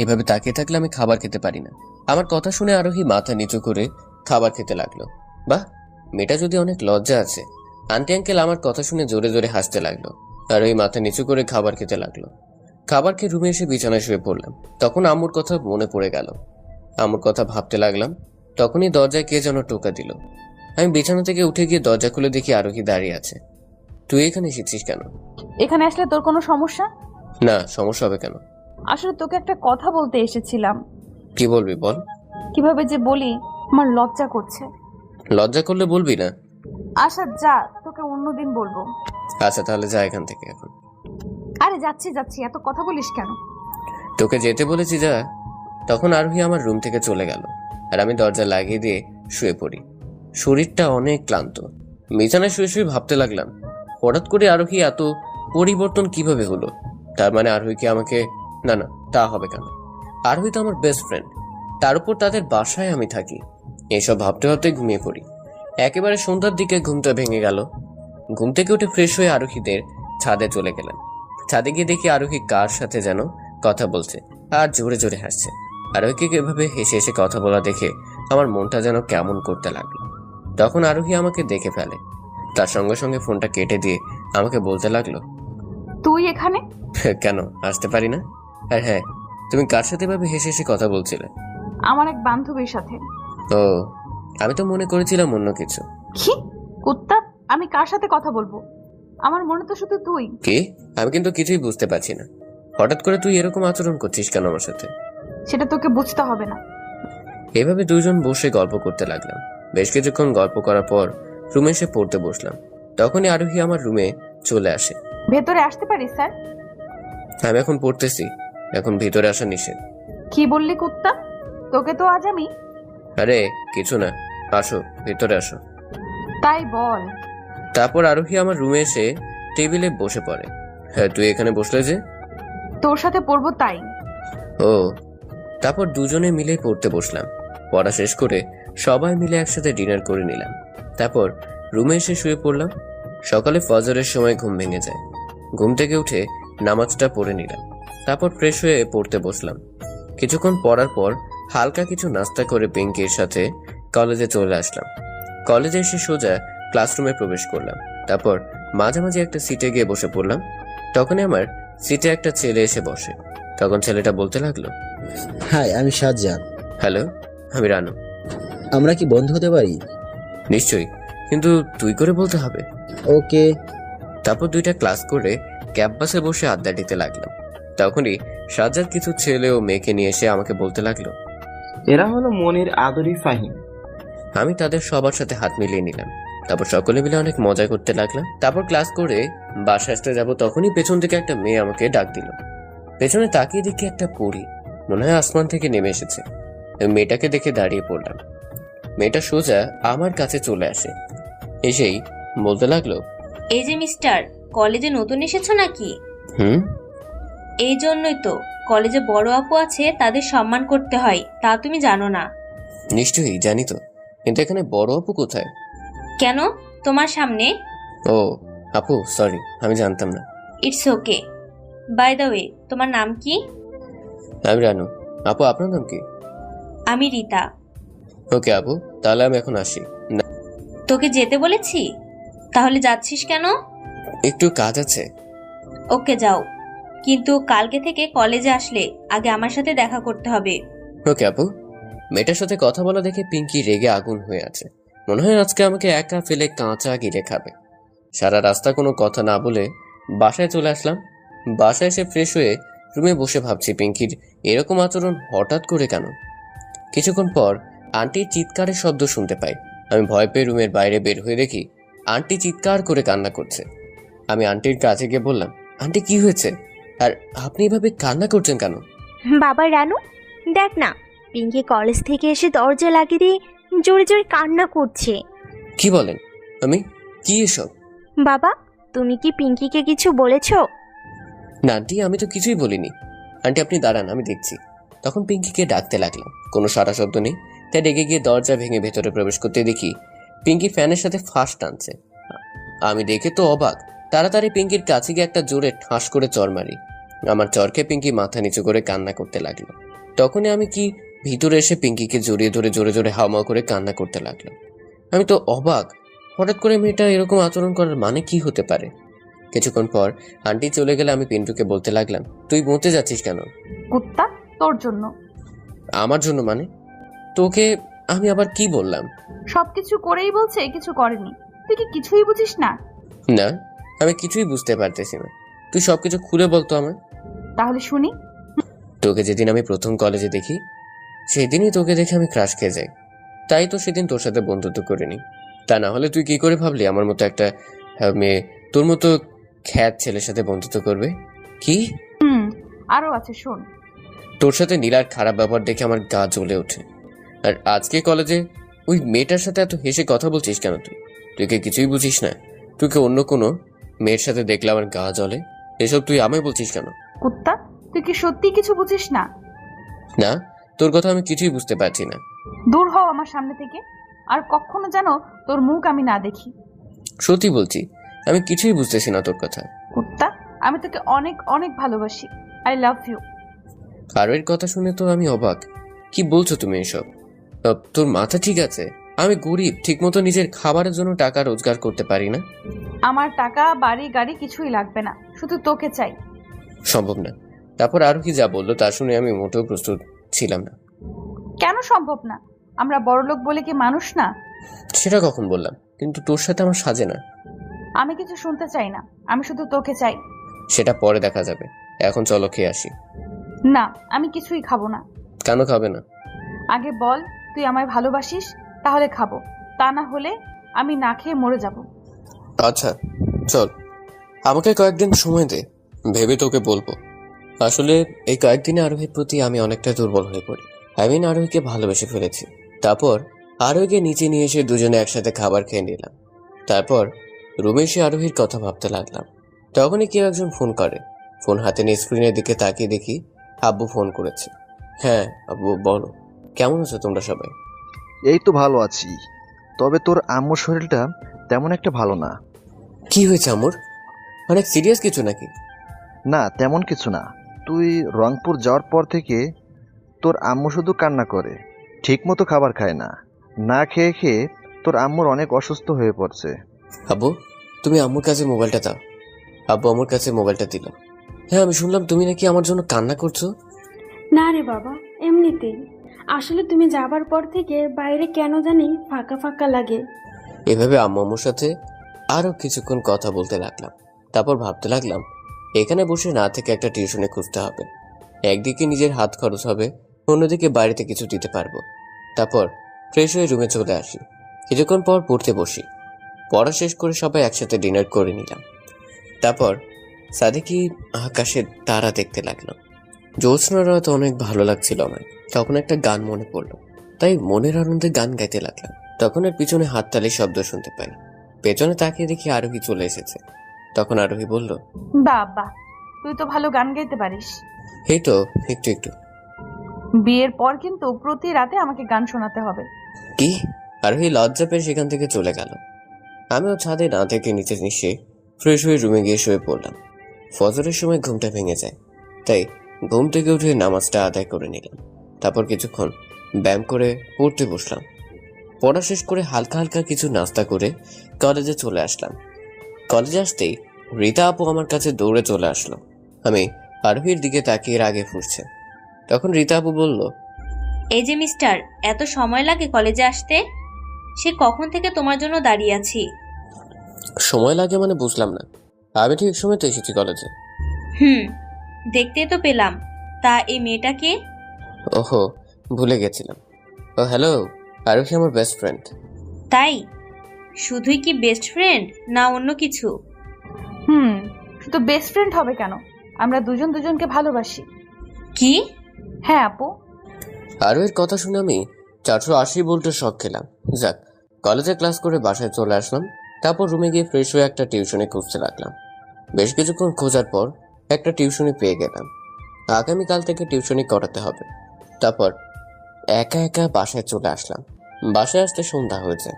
Speaker 1: এভাবে তাকিয়ে থাকলে আমি খাবার খেতে পারি না। আমার কথা শুনে আরোহী মাথা নিচু করে খাবার খেতে লাগলো। বাহ, মেয়েটা যদি অনেক লজ্জা আছে। আন্টি আঙ্কেল আমার কথা শুনে জোরে জোরে হাসতে লাগলো। আরোহী মাথা নিচু করে খাবার খেতে লাগলো। খাবার খেয়ে রুমে এসে বিছানায় শুয়ে পড়লাম। তখন আম্মুর কথা মনে পড়ে গেল। আম্মুর কথা ভাবতে লাগলাম। তখনই দরজায় কে যেন টোকা দিল। আমি বিছানা থেকে উঠে গিয়ে দরজা খুলে দেখি আরোহী দাঁড়িয়ে আছে। তুই এখানে এসেছিস কেন?
Speaker 8: এখানে আসলে তোর কোনো সমস্যা?
Speaker 1: না, সমস্যা হবে কেন?
Speaker 8: আসলে তোকে একটা কথা বলতে এসেছিলাম।
Speaker 1: কি বলবি বল।
Speaker 8: কিভাবে যে বলি, আমার লজ্জা করছে।
Speaker 1: লজ্জা করলে বলবি না?
Speaker 8: আচ্ছা যা, তোকে অন্যদিন বলবো।
Speaker 1: আচ্ছা তাহলে যা এখান থেকে এখন।
Speaker 8: আরে যাচ্ছি যাচ্ছি, এত কথা বলিস কেন?
Speaker 1: তোকে যেতে বলেছি, যা। তখন আরোহী আমার রুম থেকে চলে গেল আর আমি দরজা লাগিয়ে দিয়ে শুয়ে পড়ি। শরীরটা অনেক ক্লান্ত। বিছানায় শুয়ে শুয়ে ভাবতে লাগলাম, হঠাৎ করে আরোহী এত পরিবর্তন কিভাবে হলো? তার মানে আরোহী কি আমাকে... না না, তা হবে কেন? আরোহী তো আমার বেস্ট ফ্রেন্ড, তার উপর তাদের বাসায় আমি থাকি। এইসব ভাবতে ভাবতে ঘুমিয়ে পড়ি। একেবারে সন্ধ্যার দিকে ঘুমটা ভেঙে গেল। ঘুম থেকে উঠে ফ্রেশ হয়ে আরোহীদের ছাদে চলে গেলাম। ছাদে গিয়ে দেখি আরোহী কার সাথে যেন কথা বলছে আর জোরে জোরে হাসছে। আরোহীকে এভাবে হেসে হেসে কথা বলা দেখে আমার মনটা যেন কেমন করতে লাগলো। তখন আরোহী আমাকে দেখে ফেলে। তার সঙ্গে সঙ্গে ফোনটা কেটে দিয়ে আমাকে বলতে লাগলো,
Speaker 8: তুই এখানে?
Speaker 1: কেন আসতে পারি না? আর হ্যাঁ, তুমি কার সাথে এভাবে হেসে হেসে কথা বলছিলে?
Speaker 8: আমার এক বান্ধবীর সাথে।
Speaker 1: ও, আমি তো মনে করেছিলাম অন্য কিছু।
Speaker 8: কি কুত্তা, আমি কার সাথে কথা বলবো? আমার মনে তো শুধু তুই।
Speaker 1: কি? আমি কিন্তু কিছুই বুঝতে পারছি না। হঠাৎ করে তুই এরকম আচরণ করছিস কেন আমার সাথে?
Speaker 8: সেটা তোকে বুঝতে হবে না।
Speaker 1: এভাবে দুজন বসে গল্প করতে লাগলাম। বেশ কিছুক্ষণ গল্প করার পর রুমে এসে পড়তে বসলাম। তখনই আরোহী আমার রুমে চলে আসে।
Speaker 8: ভেতরে আসতে পারি স্যার?
Speaker 1: আমি এখন পড়তেছি, এখন ভিতরে আসা নিষেধ।
Speaker 8: কি বললি কুত্তা? তোকে তো আজ আমি...
Speaker 1: আরে কিছু না, আসো ভিতরে আসো।
Speaker 8: তাই বল।
Speaker 1: তারপর আরোহী আমার রুমে এসে টেবিলে বসে পড়ে। হ্যাঁ, তুই এখানে বসলে যে?
Speaker 8: তোর সাথে পড়বো তাই।
Speaker 1: ও, তারপর দুজনে মিলে পড়তে বসলাম। পড়া শেষ করে সবাই মিলে একসাথে ডিনার করে নিলাম। তারপর রুমে এসে শুয়ে পড়লাম। সকালে ফজরের সময় ঘুম ভেঙে যায়। ঘুম থেকে উঠে নামাজটা পড়ে নিলাম। তারপর ফ্রেশ হয়ে পড়তে বসলাম। কিছুক্ষণ পড়ার পর হালকা কিছু নাস্তা করে পিঙ্কির সাথে কলেজে চলে আসলাম। কলেজে এসে সোজা ক্লাসরুমে প্রবেশ করলাম। তারপর মাঝামাঝি একটা সিটে গিয়ে বসে পড়লাম। তখনই আমার সিটে একটা ছেলে এসে বসে। তখন ছেলেটা বলতে লাগলো,
Speaker 3: হাই, আমি সাজ্জাদ।
Speaker 1: হ্যালো, আমি রানু।
Speaker 3: আমরা কি বন্ধু হতে পারি?
Speaker 1: নিশ্চয়ই, কিন্তু তুই করে বলতে হবে।
Speaker 3: ওকে।
Speaker 1: তারপর দুইটা ক্লাস করে ক্যাম্পাসে বসে আড্ডা দিতে লাগলাম। তখনই সাজ্জাদ কিছু ছেলে ও মেয়েকে নিয়ে এসে আমাকে বলতে লাগলো,
Speaker 6: এরা হলো মনির, আদরি, ফাহিম।
Speaker 1: আমি তাদের সবার সাথে হাত মিলিয়ে নিলাম। তারপর সকলে মিলে অনেক মজা করতে লাগলাম। তারপর ক্লাস করে বাসায় আসতে যাবো, তখনই পেছন থেকে একটা মেয়ে আমাকে ডাক দিল। পেছনে তাকিয়ে দেখি একটা পরী, মনে হয় আসমান থেকে নেমে এসেছে। মেয়েটাকে দেখে দাঁড়িয়ে পড়লাম। মেয়েটা সোজা আমার কাছে চলে আসে। এসেই বলতে লাগলো,
Speaker 7: এই যে মিস্টার, কলেজে নতুন এসেছো নাকি?
Speaker 1: হুম।
Speaker 7: এই জন্যই তো কলেজে বড় আপু আছে, তাদের সম্মান করতে হয়, তা তুমি জানো না?
Speaker 1: নিশ্চয়ই জানি তো, কিন্তু এখানে বড় আপু কোথায়?
Speaker 7: কেন, তোমার সামনে।
Speaker 1: ও আপু, সরি, আমি জানতাম না।
Speaker 7: It's okay. By the way, তোমার নাম কি?
Speaker 1: আমি রানু। আপু, আপনার নাম কি?
Speaker 7: আমি রীতা।
Speaker 1: ওকে আপু, তাহলে আমি এখন আসি। না,
Speaker 7: তোকে যেতে বলেছি, তাহলে যাচ্ছিস কেন?
Speaker 1: একটু কাজ আছে।
Speaker 7: ওকে যাও, কিন্তু কালকে থেকে কলেজে আসলে আগে আমার সাথে দেখা করতে হবে।
Speaker 1: ওকে আপু। মেয়েটার সাথে কথা বলা দেখে পিঙ্কি রেগে আগুন হয়ে আছে। মনে হয় আজকে আমাকে একা ফেলে কাঁচা গিলে খাবে। সারা রাস্তা কোনো কথা না বলে বাসায় চলে আসলাম। বাসায় এসে ফ্রেশ হয়ে রুমে বসে ভাবছি পিঙ্কির এরকম আচরণ হঠাৎ করে কেন। কিছুক্ষণ পর আন্টির চিৎকারের শব্দ শুনতে পাই। আমি ভয় পেয়ে রুমের বাইরে বের হয়ে দেখি আন্টি চিৎকার করে কান্না করছে। আমি আন্টির কাছে গিয়ে বললাম, আন্টি কি হয়েছে, আর আপনি এভাবে কান্না করছেন কেন?
Speaker 10: বাবা রানু, দেখ না, পিঙ্কি কলেজ থেকে এসে দরজা লাগিয়ে দিয়ে জোরে জোরে কান্না করছে।
Speaker 1: কি বলেন? আমি কি এসব?
Speaker 10: বাবা, তুমি কি পিঙ্কিকে কিছু বলেছো?
Speaker 1: না আন্টি, আমি তো কিছুই বলিনি। আন্টি আপনি দাঁড়ান, আমি দেখছি। তখন পিঙ্কিকে ডাকতে লাগলাম, কোনো সারা শব্দ নেই। তাই রেগে গিয়ে দরজা ভেঙে ভেতরে প্রবেশ করতে দেখি পিঙ্কি ফ্যানের সাথে ফাঁস টানছে। আমি দেখে তো অবাক। তাড়াতাড়ি পিঙ্কির কাছে গিয়ে একটা জোরে ঠাস করে চর মারি। আমার চরকে পিঙ্কি মাথা নিচু করে কান্না করতে লাগলো। তখনই আমি কি ভিতরে এসে পিঙ্কিকে জড়িয়ে ধরে জোরে জোরে হাওমাও করে কান্না করতে লাগলো। আমি তো অবাক, হঠাৎ করে মেয়েটা এরকম আচরণ করার মানে কি হতে পারে। কিছুক্ষণ পর আন্টি চলে গেলে আমি পিন্টুকে বলতে লাগলাম, তুই বলতে যাচ্ছিস কেন?
Speaker 8: কুত্তা, তোর জন্য।
Speaker 1: আমার জন্য মানে? তোকে আমি আবার কি বললাম?
Speaker 8: সবকিছু করেই বলছে কিছু করেনি। তুই কি কিছুই বুঝিস না?
Speaker 1: না, আমি কিছুই বুঝতে পারতেছি না। তুই সবকিছু খুলে বলতো আমায়।
Speaker 8: তাহলে শুনি।
Speaker 1: তোকে যেদিন আমি প্রথম কলেজে দেখি সেদিনই তোকে দেখে আমি ক্রাশ খেয়ে যাই। তাই তো সেদিন তোর সাথে বন্ধুত্ব করিনি। তা না হলে তুই কি করে ভাবলি আমার মতো একটা মেয়ে তোর মতো খ্যাত ছেলের সাথে বন্ধুত্ব করবে? কি?
Speaker 8: আরো আছে, শোন।
Speaker 1: তোর সাথে নীলার খারাপ ব্যবহার দেখে আমার গা জ্বলে ওঠে। আর আজকে কলেজে ওই মেয়েটার সাথে এত হেসে কথা বলছিস কেন তুই? তুই কি কিছুই বুঝিস না? তুই কি অন্য কোনো মেয়ের সাথে দেখলে আমার গা জ্বলে? এসব তুই আমায় বলছিস কেন?
Speaker 8: কুত্তা, তুই কি সত্যি কিছু বুঝিস না?
Speaker 1: না, তোর কথা আমি কিছুই বুঝতে পারছি না।
Speaker 8: দূর হও আমার সামনে থেকে, আর কখনো যেন তোর মুখ আমি না দেখি।
Speaker 1: সত্যি বলছি, আমি কিছুই বুঝতেছি না তোর কথা।
Speaker 8: কুত্তা, আমি তোকে অনেক অনেক ভালোবাসি। I love you.
Speaker 1: আরোহীর কথা শুনে তো আমি অবাক। কি বলছো তুমি এসব? তোর মাথা ঠিক আছে? আমি গরিব, ঠিকমতো নিজের খাবারের জন্য টাকা রোজগার করতে পারি না।
Speaker 8: আমার টাকা, বাড়ি, গাড়ি কিছুই লাগবে না, শুধু তোকে চাই।
Speaker 1: সম্ভব না। তারপর আরোহী যা বললো তা শুনে আমি মোটেও প্রস্তুত ছিলাম না।
Speaker 8: কেন সম্ভব না? আমরা বড়লোক বলে কি মানুষ না?
Speaker 1: সেটা কখন বললাম? কিন্তু তোর সাথে আমার সাজে না।
Speaker 8: আমি কিছু শুনতে চাই না, আমি শুধু তোকে চাই।
Speaker 1: সেটা পরে দেখা যাবে, এখন চলো খেয়ে আসি।
Speaker 8: না, আমি কিছুই খাবো না।
Speaker 1: কেন খাবে না?
Speaker 8: আগে বল তুই আমায় ভালোবাসিস, তাহলে খাবো। তা না হলে আমি না খেয়ে মরে যাব।
Speaker 1: আচ্ছা চল, আমাকে কয়েকদিন সময় দে, ভেবে তোকে বলবো। আসলে এই কয়েকদিনে আরোহীর প্রতি আমি অনেকটা দুর্বল হয়ে পড়ি। আমি আরোহীকে ভালোবেসে ফেলেছি। তারপর আরোহীকে নিচে নিয়ে এসে দুজনে একসাথে খাবার খেয়ে নিলাম। তারপর রুমে এসে আরোহীর কথা ভাবতে লাগলাম। তখনই কেউ একজন ফোন করে। ফোন হাতে নিয়ে স্ক্রিনের দিকে তাকিয়ে দেখি আব্বু ফোন করেছে। হ্যাঁ আব্বু বলো, কেমন আছো তোমরা সবাই?
Speaker 11: এই তো ভালো আছি, তবে তোর আম্মুর শরীরটা তেমন একটা ভালো না।
Speaker 1: কি হয়েছে আম্মুর? অনেক সিরিয়াস কিছু নাকি?
Speaker 11: না তেমন কিছু না, তুই রংপুর যাওয়ার পর থেকে তোর আম্মু শুধু কান্না করে, ঠিক মতো খাবার খায় না, না খেয়ে খেয়ে তোর আম্মুর অনেক অসুস্থ হয়ে পড়ছে।
Speaker 1: আব্বু তুমি আম্মুর কাছে মোবাইলটা দাও। আব্বু আমার কাছে মোবাইলটা দিল। হ্যাঁ আমি শুনলাম তুমি নাকি আমার জন্য কান্না করছো।
Speaker 2: না রে বাবা, এমনিতেই। আসলে তুমি যাবার পর থেকে বাইরে কেন জানি ফাঁকা ফাঁকা লাগে।
Speaker 1: এভাবে আম্মু আম্মুর সাথে আরো কিছুক্ষণ কথা বলতে লাগলাম। তারপর ভাবতে লাগলাম এখানে বসে না থেকে একটা টিউশনে খুঁজতে হবে। একদিকে নিজের হাত খরচ হবে, অন্যদিকে বাড়িতে কিছু দিতে পারবো। তারপর ফ্রেশ হয়ে রুমে চলে আসি। কিছুক্ষণ পর পড়তে বসি। পড়া শেষ করে সবাই একসাথে ডিনার করে নিলাম। তারপর সাদিকি আকাশের তারা দেখতে লাগলাম। জ্যোৎস্না রাত অনেক ভালো লাগছিল আমার। তখন একটা গান মনে পড়লো, তাই মনের আনন্দে গান গাইতে লাগলাম। তখন এর পিছনে হাততালির শব্দ শুনতে পাই। পেছনে তাকিয়ে দেখি আরোহী চলে এসেছে। তখন আরোহী বলল,
Speaker 8: বাবা তুই তো ভালো গান গাইতে পারিস।
Speaker 1: এই তো একটু একটু।
Speaker 8: বিয়ের পর কিন্তু প্রতি রাতে আমাকে গান শোনাতে হবে।
Speaker 1: কি? আরোহী লজ্জা পেয়ে সেখান থেকে চলে গেল। আমিও ছাদে না থেকে নিচে নিশ্চে ফ্রেশ হয়ে রুমে গিয়ে শুয়ে পড়লাম। ফজরের সময় ঘুমটা ভেঙে যায়, তাই ঘুম থেকে উঠে নামাজটা আদায় করে নিলাম। তারপর কিছুক্ষণ ব্যায়াম করে পড়তে বসলাম। পড়া শেষ করে হালকা হালকা কিছু নাস্তা করে কলেজে চলে আসলাম। কলেজে আসতেই রীতা আপু আমার কাছে দৌড়ে চলে আসলো। আমি আরোহীর দিকে তাকিয়ে রাগে ফুটছে। তখন রীতা আপু বলল,
Speaker 7: এই যে মিস্টার, এত সময় লাগে কলেজে আসতে? সে কখন থেকে তোমার জন্য দাঁড়িয়ে আছি।
Speaker 1: সময় লাগে মানে বুঝলাম না। আমি ঠিক সময় তো এসেছি কলেজে।
Speaker 7: দেখতেই তো পেলাম। তা এই মেয়েটা কে?
Speaker 1: ওহো, ভুলে গেছিলাম। ও হ্যালো, আরোহী আমার বেস্ট ফ্রেন্ড।
Speaker 7: তাই? শুধুই কি বেস্ট ফ্রেন্ড না অন্য কিছু?
Speaker 8: শুধু বেস্ট ফ্রেন্ড হবে কেন? আমরা দুজন দুজনকে ভালোবাসি।
Speaker 7: কি?
Speaker 8: হ্যাঁ আপু।
Speaker 1: আরোহীর কথা শুনে আমি 480 ভোল্টের শক খেলাম। যাক, কলেজে ক্লাস করে বাসায় চলে আসলাম। তারপর রুমে গিয়ে ফ্রেশ হয়ে একটা টিউশনে খুঁজতে লাগলাম। বেশ কিছুক্ষণ খোঁজার পর একটা টিউশনি পেয়ে গেলাম। আগামীকাল থেকে টিউশনি করাতে হবে। তারপর একা একা বাসায় চলে আসলাম। বাসায় আসতে সন্ধ্যা হয়েছে।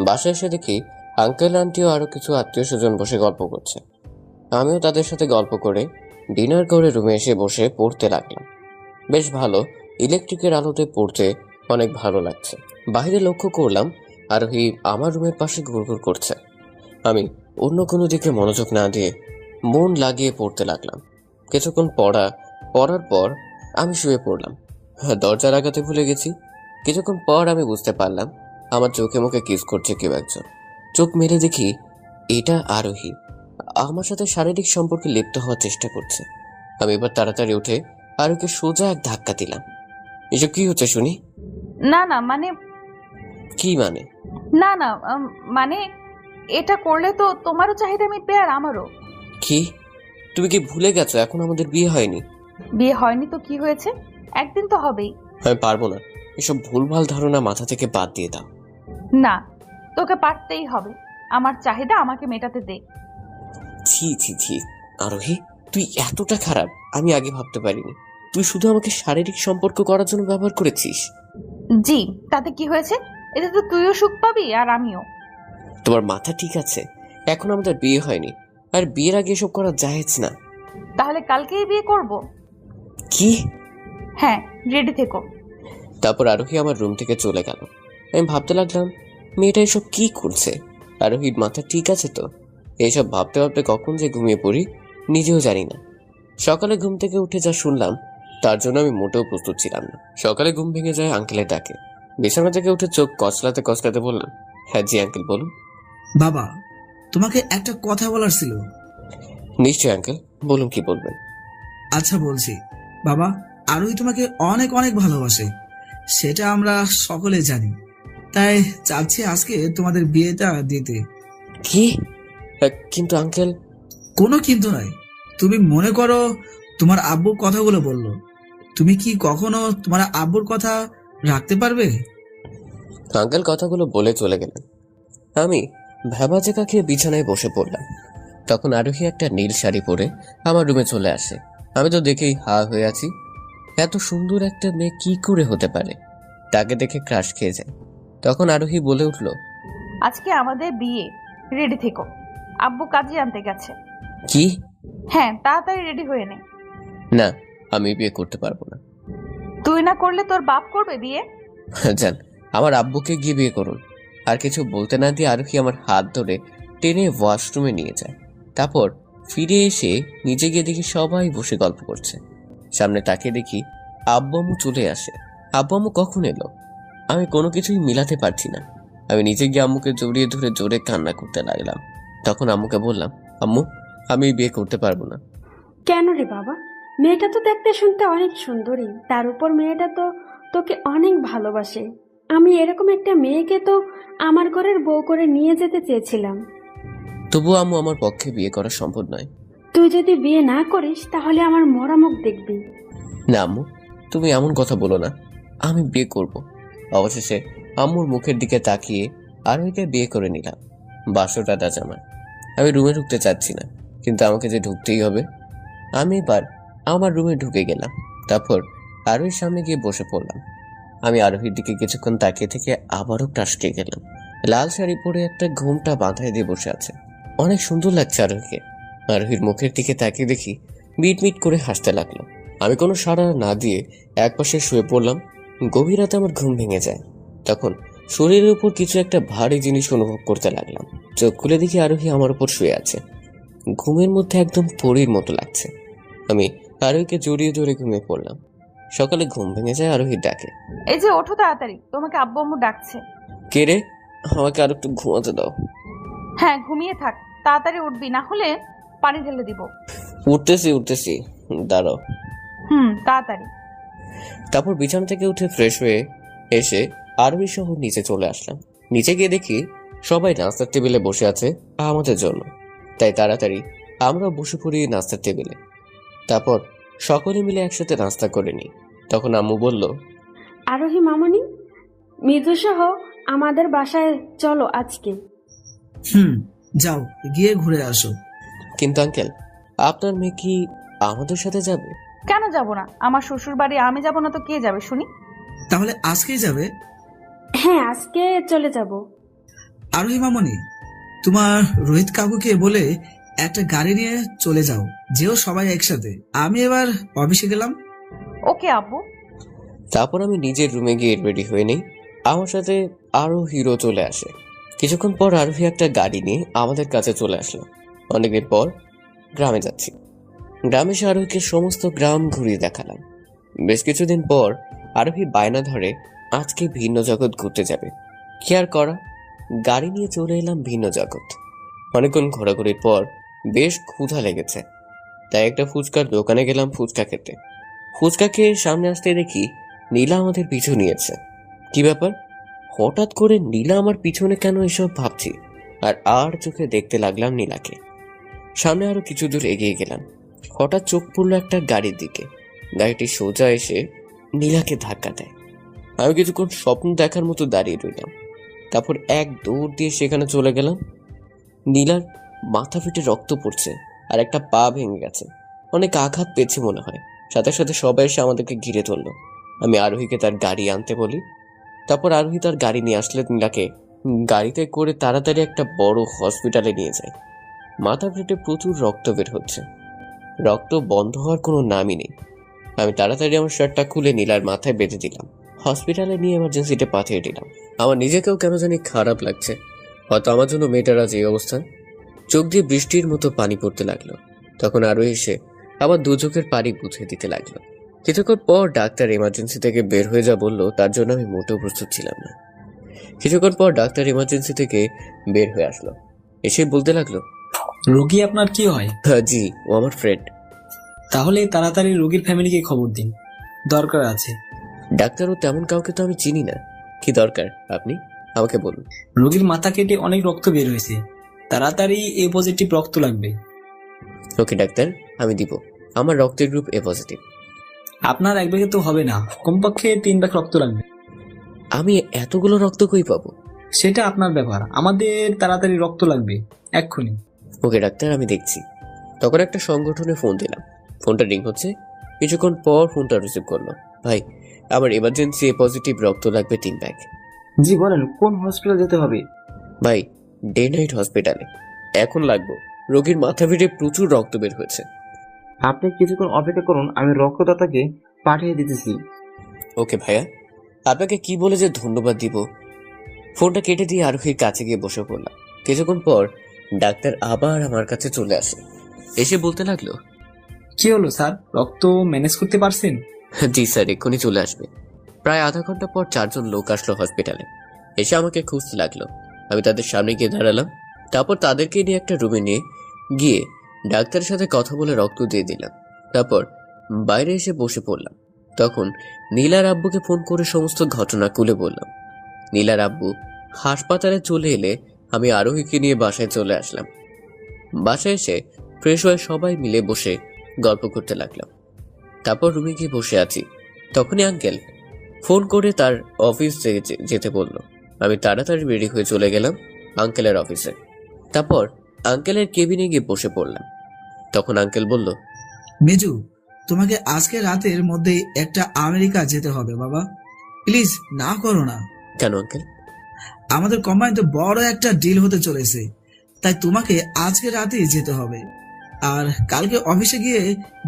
Speaker 1: বাসায় এসে দেখি আঙ্কেল আন্টি ও আরো কিছু আত্মীয় স্বজন বসে গল্প করছে। আমিও তাদের সাথে গল্প করে ডিনার করে রুমে এসে বসে পড়তে লাগলাম। বেশ ভালো, ইলেকট্রিকের আলোতে পড়তে অনেক ভালো লাগছে। বাইরে লক্ষ্য করলাম আরোহী আমার রুমের পাশে ঘুরঘুর করছে। আমি অন্য কোনো দিকে মনোযোগ না দিয়ে মন লাগিয়ে পড়তে লাগলাম। কিছুক্ষণ পড়ার পর আমি শুয়ে পড়লাম। দরজা লাগাতে ভুলে গেছি। কিছুক্ষণ পর আমি বুঝতে পারলাম আমার চোখে মুখে কিস করছে কেউ একজন। চোখ মেরে দেখি এটা আরোহী আমার সাথে শারীরিক সম্পর্কে লিপ্ত হওয়ার চেষ্টা করছে। আমি এবার তাড়াতাড়ি উঠে আরোহীকে সোজা এক ধাক্কা দিলাম। এসব কি হচ্ছে শুনি?
Speaker 8: না না মানে
Speaker 1: কি মানে?
Speaker 8: না না মানে এটা করলে তো তোমারও চাহিদা মিটবে আর আমারও।
Speaker 1: কি? তুমি কি ভুলে গেছো এখন আমাদের বিয়ে হয়নি?
Speaker 8: বিয়ে হয়নি তো কি হয়েছে, একদিন তো হবেই।
Speaker 1: আমি পারবো না, এসব ভুলভাল ধারণা মাথা থেকে বাদ দিয়ে দাও।
Speaker 8: না, তোকে পারতেই হবে। আমার চাহিদা আমাকে মেটাতে দে।
Speaker 1: ছি ছি ছি আরোহী, তুই এতটা খারাপ আমি আগে ভাবতে পারিনি। তুই শুধু আমাকে শারীরিক সম্পর্ক করার জন্য ব্যবহার করেছিস।
Speaker 8: জি, তাতে কি হয়েছে? এতে তো তুইও সুখ পাবি আর আমিও।
Speaker 1: তোমার মাথা ঠিক আছে? এখন আমাদের বিয়ে হয়নি, আর বিয়ের আগে এসব করা জায়েজ না।
Speaker 8: তাহলে কালকেই বিয়ে করব?
Speaker 1: কি?
Speaker 8: হ্যাঁ, রেডি থেকো।
Speaker 1: তারপর আরোহী আমার রুম থেকে চলে গেল। আমি ভাবতে লাগলাম, মেয়েটা এসব কি করছে? আরোহীর মাথা ঠিক আছে তো? এইসব ভাবতে ভাবতে কখন যে ঘুমিয়ে পড়ি নিজেও জানি না। সকালে ঘুম থেকে উঠে যা শুনলাম তার জন্য আমি মোটেও প্রস্তুত ছিলাম না। সকালে ঘুম ভেঙে যায় আঙ্কেলের ডাকে। বিছানা থেকে উঠে চোখ কচলাতে কচলাতে বললাম, হ্যাঁ জি আঙ্কেল বলুন।
Speaker 9: বাবা, তোমাকে একটা কথা বলার ছিল।
Speaker 1: নিশ্চয় আঙ্কেল, বলুন কি বলবেন।
Speaker 9: আচ্ছা বলছি বাবা, আরোহী তোমাকে অনেক অনেক ভালোবাসে, সেটা আমরা সকলে জানি। তাই চাচ্ছি আজকে তোমাদের বিয়েটা দিতে।
Speaker 1: কি? কিন্তু আঙ্কেল।
Speaker 9: কোনো কিন্তু নাই। তুমি মনে করো তোমার আব্বুর কথাগুলো বললো, তুমি কি কখনো তোমার আব্বুর কথা রাখতে পারবে?
Speaker 1: আঙ্কেল কথাগুলো বলে চলে গেলেন। আমি ভ্যাবাচেকা খেয়ে বিছানায় বসে পড়লাম। তখন আরোহী একটা নীল শাড়ি পরে আমার রুমে চলে আসে। আমি তো দেখেই হা হয়ে আছি। এত সুন্দর একটা মেয়ে কি করে হতে পারে? তাকে দেখে ক্রাশ খেয়ে যায়। তখন আরোহী বলে উঠল,
Speaker 8: আজকে আমাদের বিয়ে, রেডি থেকো। আব্বু কাজে আনতে গেছে।
Speaker 1: কি?
Speaker 8: হ্যাঁ, তাড়াতাড়ি রেডি হয়ে নে।
Speaker 1: না, আমি বিয়ে করতে পারবো না।
Speaker 8: তুই না করলে তোর বাপ করবে বিয়ে?
Speaker 1: জান, আমার আব্বুকে গিয়ে বিয়ে করুন। আর কিছু বলতে না দিয়ে আরোহী আমার হাত ধরে টেনে ওয়াশরুমে নিয়ে যায়। তারপর ফিরে এসে নিচে গিয়ে দেখি সবাই বসে গল্প করছে। সামনে তাকিয়ে দেখি আব্বু আম্মু চলে আসে। আব্বু আম্মু কখন এলো? আমি কোনো কিছুই মিলাতে পারছি না। আমি নিচে গিয়ে আম্মুকে জড়িয়ে ধরে জোরে কান্না করতে লাগলাম। তখন আম্মুকে বললাম, আম্মু আমি বিয়ে করতে পারবো না।
Speaker 2: কেন রে বাবা? মেয়েটা তো দেখতে শুনতে অনেক সুন্দরী, তার উপর মেয়েটা তো তোকে অনেক ভালোবাসে। আমি এরকম একটা মেয়েকে তো আমার ঘরের বউ করে নিয়ে যেতে চেয়েছিলাম।
Speaker 1: তবুও আম্মু আমার পক্ষে বিয়ে করা সম্ভব নয়।
Speaker 2: তুই যদি বিয়ে না করিস তাহলে আমার মরা মুখ দেখবি।
Speaker 1: না আম্মু, তুমি এমন কথা বলো না। আমি বিয়ে করব। অবশেষে আম্মুর মুখের দিকে তাকিয়ে আরোহীকে বিয়ে করে নিলাম। বাসরটা আজ আমার। আমি রুমে ঢুকতে চাচ্ছি না, কিন্তু আমাকে যে ঢুকতেই হবে। আমি এবার আমার রুমে ঢুকে গেলাম। তারপর আরোহীর সামনে গিয়ে বসে পড়লাম। আমি আরোহীর দিকে কিছুক্ষণ তাকিয়ে থেকে আবারও ক্রাশ খেয়ে গেলাম। লাল শাড়ি পরে একটা ঘুমটা বাঁধায় দিয়ে বসে আছে। অনেক সুন্দর লাগছে আরোহীকে। আরোহীর মুখের দিকে তাকিয়ে দেখি মিট মিট করে হাসতে লাগলো। আমি কোনো সাড়া না দিয়ে একপাশে শুয়ে পড়লাম। গভীর রাতে আমার ঘুম ভেঙে যায়। তখন শরীরের উপর কিছু একটা ভারী জিনিস অনুভব করতে লাগলাম। চোখ খুলে দেখি আরোহী আমার উপর শুয়ে আছে। ঘুমের মধ্যে একদম পরীর মতো লাগছে। আমি আরোহীকে জড়িয়ে ধরে ঘুমিয়ে পড়লাম। সকালে ঘুম ভেঙে যায় আরোহীর ডাকে।
Speaker 8: এই যে ওঠো তাড়াতাড়ি, তোমাকে আব্বু আম্মু ডাকছে।
Speaker 1: কে রে? আমাকে আর একটু ঘুমাতে দাও।
Speaker 8: হ্যাঁ, ঘুমিয়ে থাক, তাড়াতাড়ি উঠবি, না হলে পানি ঢেলে দিব।
Speaker 1: উঠতেছি, দাঁড়াও।
Speaker 8: তাড়াতাড়ি।
Speaker 1: তারপর বিছানা থেকে উঠে ফ্রেশ হয়ে এসে আরবি সহ নিচে চলে আসলাম। নিচে গিয়ে দেখি সবাই নাস্তার টেবিলে বসে আছে আমাদের জন্য। তাই তাড়াতাড়ি আমরা বসে পড়ি নাস্তার টেবিলে। তারপর সকলে মিলে একসাথে নাস্তা করে নিই। তখন আম্মু বলল,
Speaker 2: আরোহী মামনি, মৃদু সহ আমাদের বাসায় চলো আজকে।
Speaker 9: যাও, গিয়ে ঘুরে আসো।
Speaker 1: কিন্তু আঙ্কেল, আপনার মেয়ে কি আমাদের সাথে যাবে?
Speaker 8: কেন যাব না? আমার শ্বশুর বাড়ি আমি যাব না তো কে যাবে শুনি?
Speaker 9: তাহলে আজকেই যাবে?
Speaker 2: হ্যাঁ, আজকে চলে যাব।
Speaker 9: আরোহী মামনি, তোমার রোহিত কাকুকে বলে একটা গাড়ি নিয়ে চলে যাও, যেও সবাই একসাথে। আমি এবার অফিসে গেলাম।
Speaker 8: ওকে আব্বু।
Speaker 1: তারপর আমি নিজের রুমে গিয়ে রেডি হয়ে নেই। আমার সাথে আরো হিরো চলে আসে। কিছুক্ষণ পর আরোহী একটা গাড়ি নিয়ে আমাদের কাছে চলে আসলো। অনেকদিন পর গ্রামে যাচ্ছি। গ্রামে এসে আরোহীকে সমস্ত গ্রাম ঘুরিয়ে দেখালাম। বেশ কিছুদিন পর আরোহী বায়না ধরে আজকে ভিন্ন জগৎ ঘুরতে যাবে। কি আর করা, গাড়ি নিয়ে চলে এলাম ভিন্ন জগৎ। অনেকক্ষণ ঘোরাঘুরির পর বেশ ক্ষুধা লেগেছে, তাই একটা ফুচকার দোকানে গেলাম ফুচকা খেতে। ফুচকা খেয়ে সামনে আসতে দেখি নীলা আমাদের পিছু নিয়েছে। কি ব্যাপার, হঠাৎ করে নীলা আমার পিছনে কেন এসব ভাবছি। আর চোখে দেখতে লাগলাম নীলাকে। সামনে আরো কিছু দূর এগিয়ে গেলাম। হঠাৎ চোখ পড়লো একটা গাড়ির দিকে। গাড়িটি সোজা এসে নীলাকে ধাক্কা দেয়। আমি কিছুক্ষণ স্বপ্ন দেখার মতো দাঁড়িয়ে রইলাম। তারপর এক দৌড় দিয়ে সেখানে চলে গেলাম। নীলার মাথা ফেটে রক্ত পড়ছে আর একটা পা ভেঙে গেছে, অনেক আঘাত পেয়েছে মনে হয়। সাথে সাথে সবাই এসে আমাদেরকে ঘিরে ধরলো। আমি আরোহীকে তার গাড়ি আনতে বলি। তারপর আরোহী তার গাড়ি নিয়ে আসলে নীলাকে গাড়িতে করে তাড়াতাড়ি একটা বড় হসপিটালে নিয়ে যায়। মাথা ফেটে প্রচুর রক্ত বের হচ্ছে, রক্ত বন্ধ হওয়ার কোনো নামই নেই। আমি তাড়াতাড়ি আমার শার্টটা খুলে নীলার মাথায় বেঁধে দিলাম, হসপিটালে নিয়ে এমার্জেন্সিতে পাঠিয়ে দিলাম। আমার নিজেকেও কেন জানি খারাপ লাগছে, হয়তো আমার জন্য মেয়েটার আজ এই অবস্থা। চোখ দিয়ে বৃষ্টির মতো পানি পড়তে লাগলো। তখন আরও এসে আবার দু চোখের পানি বুঝে দিতে লাগলো। কিছুক্ষণ পর ডাক্তার এমার্জেন্সি থেকে বের হয়ে যা বললো, তার জন্য আমি মোটেও প্রস্তুত ছিলাম না। কিছুক্ষণ পর ডাক্তার এমার্জেন্সি থেকে বের হয়ে আসলো, এসে বলতে লাগলো,
Speaker 12: রোগী আপনার কি হয়?
Speaker 1: জি, ও আমার ফ্রেন্ড।
Speaker 12: তাহলে তাড়াতাড়ি রোগীর ফ্যামিলিকে খবর দিন, দরকার আছে।
Speaker 1: ডাক্তার, ও তেমন কাউকে তো আমি চিনি না। কি দরকার আপনি আমাকে বলুন।
Speaker 12: রোগীর মাথা কেটে অনেক রক্ত বের হয়েছে, তাড়াতাড়ি এ পজিটিভ রক্ত লাগবে।
Speaker 1: ওকে ডাক্তার, আমি দিব। আমার রক্তের গ্রুপ এ পজিটিভ।
Speaker 12: আপনার এক ব্যাগে তো হবে না, কমপক্ষে 3 ব্যাগ রক্ত লাগবে।
Speaker 1: আমি এতগুলো রক্ত কই পাবো?
Speaker 12: সেটা আপনার ব্যাপার, আমাদের তাড়াতাড়ি রক্ত লাগবে এক্ষুনি।
Speaker 1: ওকে ডাক্তার, আমি দেখছি। তখন একটা সংগঠনে ফোন দিলাম, ফোনটা রিং হচ্ছে। কিছুক্ষণ পর ফোনটা রিসিভ করলো। ভাই, আমার এমার্জেন্সি এ পজিটিভ রক্ত লাগবে 3 ব্যাগ।
Speaker 6: জি বলেন, কোন হসপিটাল যেতে হবে?
Speaker 1: ভাই, ডে নাইট হসপিটালে এখন লাগবে। রোগীর মাথা ফেটে প্রচুর রক্ত বের হয়েছে।
Speaker 6: আপনি কিছুক্ষণ অপেক্ষা করুন, আমি রক্তদাতাকে পাঠিয়ে দিতেছি।
Speaker 1: ওকে ভাইয়া, আপনাকে কি বলে যে ধন্যবাদ দিব। ফোনটা কেটে দিয়ে আরোহীর কাছে গিয়ে বসে পড়লাম। কিছুক্ষণ পর ডাক্তার আবার আমার কাছে চলে আসে, এসে বলতে লাগলো,
Speaker 12: কি হলো স্যার, রক্ত ম্যানেজ করতে পারছেন?
Speaker 1: জি স্যার, এক্ষুনি চলে আসবে। প্রায় আধা ঘন্টা পর 4 জন লোক আসলো হসপিটালে, এসে আমাকে খুঁজতে লাগলো। আমি তাদের সামনে গিয়ে দাঁড়ালাম। তারপর তাদেরকে নিয়ে একটা রুমে নিয়ে গিয়ে ডাক্তারের সাথে কথা বলে রক্ত দিয়ে দিলাম। তারপর বাইরে এসে বসে পড়লাম। তখন নীলার আব্বুকে ফোন করে সমস্ত ঘটনা খুলে বললাম। নীলার আব্বু হাসপাতালে চলে এলে আমি আরোহীকে নিয়ে বাসায় চলে আসলাম। বাসায় এসে ফ্রেশ হয়ে সবাই মিলে বসে গল্প করতে লাগলাম। তারপর রুমে গিয়ে বসে আছি, তখনই আঙ্কেল ফোন করে তার অফিস যেতে বলল। আমি তাড়াতাড়ি রেডি হয়ে চলে গেলাম আঙ্কেলের অফিসে। তারপর আঙ্কেলের কেবিনে গিয়ে বসে পড়লাম। তখন আঙ্কেল বলল,
Speaker 9: মেজু, তোমাকে আজকে রাতের মধ্যে একটা আমেরিকা যেতে হবে বাবা, প্লিজ না করো না।
Speaker 1: কেন আঙ্কেল?
Speaker 9: আমাদের কোম্পানিতে বড় একটা ডিল হতে চলেছে, তাই তোমাকে আজকে রাতেই যেতে হবে। আর কালকে অফিসে গিয়ে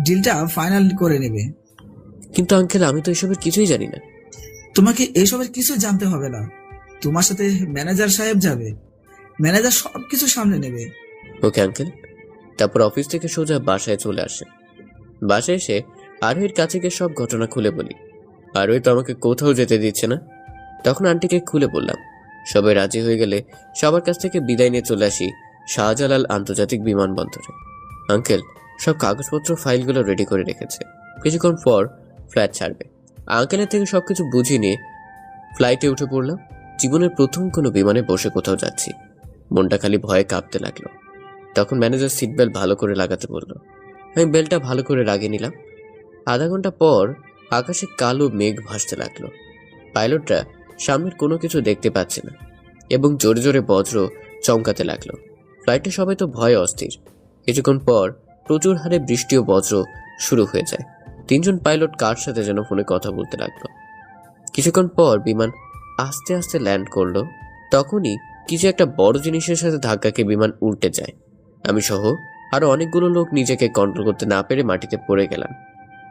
Speaker 9: ডিলটা ফাইনাল করে নেবে।
Speaker 1: কিন্তু আঙ্কেল, আমি তো এসবের কিছুই জানি না।
Speaker 9: তোমাকে এসবের কিছু জানতে হবে না, তোমার সাথে ম্যানেজার সাহেব যাবে, ম্যানেজার সবকিছু সামনে নেবে।
Speaker 1: Okay uncle. তারপর অফিস থেকে সোজা বাসায় চলে আসে। বাসায় এসে আরোহীর কাছে গিয়ে সব ঘটনা খুলে বলি। আরোহী তো আমাকে কোথাও যেতে দিচ্ছে না। তখন আন্টিকে খুলে বললাম। সবাই রাজি হয়ে গেলে সবার কাছ থেকে বিদায় নিয়ে চলে আসি শাহজালাল আন্তর্জাতিক বিমানবন্দরে। আঙ্কেল সব কাগজপত্র ফাইলগুলো রেডি করে রেখেছে, কিছুক্ষণ পর ফ্লাইট ছাড়বে। আঙ্কেলের থেকে সবকিছু বুঝিয়ে নিয়ে ফ্লাইটে উঠে পড়লাম। জীবনের প্রথম কোনো বিমানে বসে কোথাও যাচ্ছি, মনটা খালি ভয়ে কাঁপতে লাগলো। তখন ম্যানেজার সিট বেল্ট ভালো করে লাগাতে বলল। আমি বেল্টটা ভালো করে লাগিয়ে নিলাম। আধা ঘন্টা পর আকাশে কালো মেঘ ভাসতে লাগলো। পাইলটরা সামনের কোনো কিছু দেখতে পাচ্ছে না এবং জোরে জোরে বজ্র চমকাতে লাগলো। ফ্লাইটে সবাই তো ভয়ে অস্থির। কিছুক্ষণ পর প্রচুর হারে বৃষ্টি ও বজ্র শুরু হয়ে যায়। 3 জন পাইলট কার সাথে যেন ফোনে কথা বলতে লাগলো। কিছুক্ষণ পর বিমান আস্তে আস্তে ল্যান্ড করলো। তখনই কিছু একটা বড় জিনিসের সাথে ধাক্কাকে বিমান উল্টে যায়। আমি সহ আরো অনেকগুলো লোক নিজেকে কন্ট্রোল করতে না পেরে মাটিতে পড়ে গেলাম।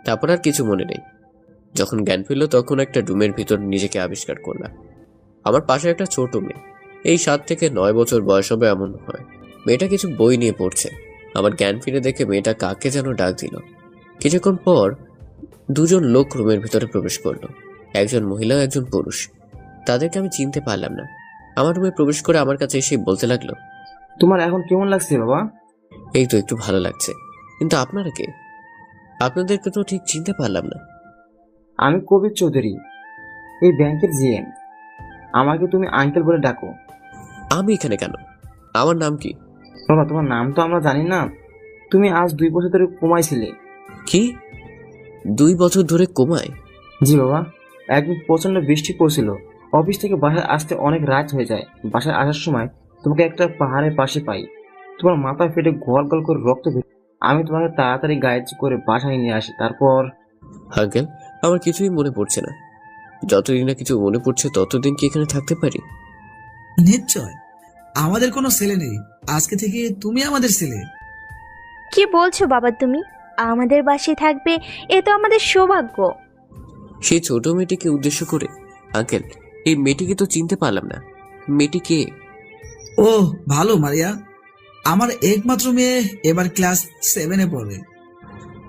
Speaker 1: তারপর আর কিছু মনে নেই। যখন জ্ঞান ফিরল তখন একটা রুমের ভিতর নিজেকে আবিষ্কার করলাম। আমার পাশে একটা ছোট মেয়ে, এই 7 থেকে 9 বছর বয়স হবে এমন হয়। মেয়েটা কিছু বই নিয়ে পড়ছে। আমার জ্ঞান ফিরে দেখে মেয়েটা কাকে যেন ডাক দিল। কিছুক্ষণ পর 2 জন লোক রুমের ভিতরে প্রবেশ করলো, একজন মহিলা ও একজন পুরুষ। তাদেরকে আমি চিনতে পারলাম না। আমার রুমে প্রবেশ করে আমার কাছে এসে বলতে লাগলো,
Speaker 6: তোমার এখন কেমন লাগছে বাবা?
Speaker 1: এই তো একটু ভালো লাগছে, কিন্তু আপনারা কে? আপনাদেরকে তো ঠিক চিনতে পারলাম না।
Speaker 6: আমি কবির চৌধুরী, এই ব্যাংকের জিএম। আমাকে তুমি আঙ্কেল বলে ডাকো।
Speaker 1: আমি এখানে কেন? আমার নাম কি?
Speaker 6: বাবা, তোমার নাম তো আমরা জানি না। তুমি আজ 2 বছর ধরে কোমায় ছিলে।
Speaker 1: কি 2 বছর ধরে কোমায়?
Speaker 6: জি বাবা, একদিন প্রচন্ড বৃষ্টি পড়ছিল, অফিস থেকে বাসায় আসতে অনেক রাত হয়ে যায়। বাসায় আসার সময় তোমাকে একটা পাহাড়ের পাশে পাই। তোমার মাথায় ফেটে গল গল করে রক্ত বের। আমি তোমাকে তাড়াতাড়ি গাইড করে বাসায় নিয়ে আসি। তারপর
Speaker 1: আঙ্কেল, আমার কিছুই মনে পড়ছে না। যতদিন না কিছু মনে পড়ছে ততদিন কি এখানে থাকতে পারি?
Speaker 9: নিশ্চয়, আমাদের কোনো ছেলে নেই, আজকে থেকে তুমি আমাদের ছেলে।
Speaker 10: কি বলছো বাবা তুমি? আমাদের বাসায় থাকবে, এ তো আমাদের সৌভাগ্য।
Speaker 1: সেই ছোট মেয়েটিকে উদ্দেশ্য করে, আঙ্কেল এই মেয়েটিকে তো চিনতে পারলাম না। মেয়েটি কে?
Speaker 9: ও ভালো মারিয়া, আমার একমাত্র মেয়ে, এবার ক্লাস 7-এ পড়ে।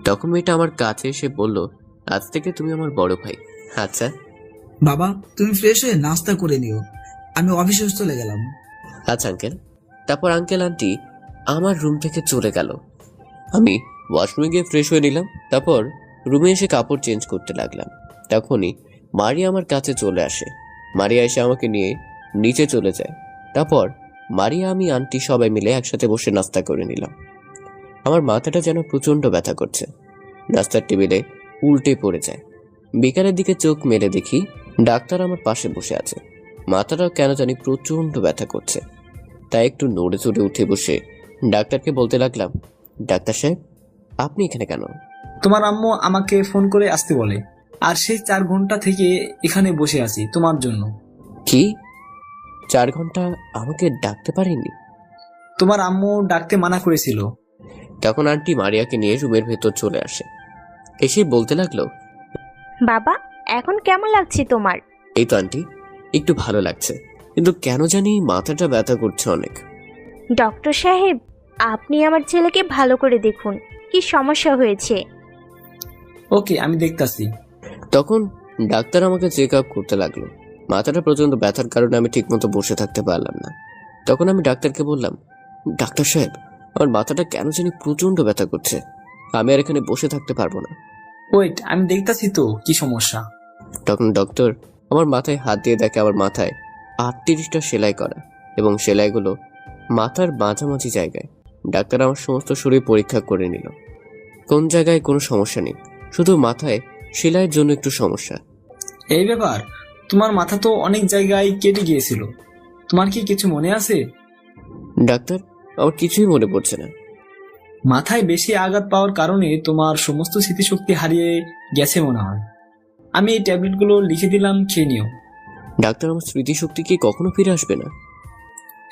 Speaker 1: তখন মেয়েটা আমার কাছে এসে বলল, আজ থেকে তুমি আমার বড় ভাই। আচ্ছা
Speaker 9: বাবা, তুমি ফ্রেশ হয়ে নাস্তা করে নিও, আমি অফিসে চলে গেলাম।
Speaker 1: আচ্ছা আঙ্কেল। তারপর আঙ্কেল আন্টি আমার রুম থেকে চলে গেল। আমি ওয়াশরুমে গিয়ে ফ্রেশ হয়ে নিলাম। তারপর রুমে এসে কাপড় চেঞ্জ করতে লাগলাম। তখনই মারিয়া আমার কাছে চলে আসে। মারিয়া এসে আমাকে নিয়ে নিচে চলে যায়। তারপর মারিয়া, আমি, আন্টি সবাই মিলে একসাথে বসে নাস্তা করে নিলাম। আমার মাথাটা যেন প্রচন্ড ব্যথা করছে। নাস্তার টেবিলে উল্টে পড়ে যায়। বিকালের দিকে চোখ মেলে দেখি ডাক্তার আমার পাশে বসে আছে। মাথাটাও কেন জানি প্রচন্ড ব্যথা করছে। তাই একটু নড়ে চড়ে উঠে বসে ডাক্তারকে বলতে লাগলাম, ডাক্তার সাহেব আপনি এখানে কেন?
Speaker 12: তোমার আম্মু আমাকে ফোন করে আসতে বলে, আর সেই 4 ঘন্টা থেকে এখানে বসে আছি তোমার জন্য।
Speaker 1: কি 4 ঘন্টা আমাকে ডাকতে পারেননি?
Speaker 12: তোমার আম্মু ডাকতে মানা করেছিল।
Speaker 1: তখন আন্টি মারিয়াকে নিয়ে রুমের ভেতর চলে আসে। এসে বলতে লাগলো,
Speaker 10: বাবা এখন কেমন লাগছে তোমার?
Speaker 1: এই তো আন্টি একটু ভালো লাগছে, কিন্তু কেন জানি মাথাটা ব্যথা করছে অনেক।
Speaker 10: ডক্টর সাহেব, আপনি আমার ছেলেকে ভালো করে দেখুন, কি সমস্যা হয়েছে।
Speaker 12: ওকে, আমি দেখতাছি।
Speaker 1: তখন ডাক্তার আমাকে চেক আপ করতে লাগলো। মাথাটা প্রচন্ড ব্যথার কারণে আমি ঠিকমতো বসে থাকতে পারলাম না। তখন আমি ডাক্তারকে বললাম, ডাক্তার সাহেব আমার মাথাটা কেন জানি প্রচন্ড ব্যথা করছে, আমি আর এখানে বসে থাকতে পারবো না।
Speaker 12: ওয়েট, আমি দেখতাছি তো কি সমস্যা।
Speaker 1: তখন ডক্টর আমার মাথায় হাত দিয়ে দেখে আমার মাথায় 38টা সেলাই করা, এবং সেলাইগুলো মাথার মাঝামাঝি জায়গায়। ডাক্তার আমার সমস্ত শরীর পরীক্ষা করে নিল। কোন জায়গায় কোনো সমস্যা নেই, শুধু মাথায় সেলাইয়ের জন্য একটু সমস্যা।
Speaker 12: এই ব্যাপার, তোমার মাথা তো অনেক জায়গায় কেটে গিয়েছিল, তোমার কি কিছু মনে আছে?
Speaker 1: ডাক্তার আমার কিছুই মনে পড়ছে না।
Speaker 12: মাথায় বেশি আঘাত পাওয়ার কারণে তোমার সমস্ত স্মৃতিশক্তি হারিয়ে গেছে মনে হয়। আমি এই ট্যাবলেটগুলো লিখে দিলাম, খেয়ে নিও।
Speaker 1: ডাক্তার আমার স্মৃতিশক্তি কি কখনো ফিরে আসবে না?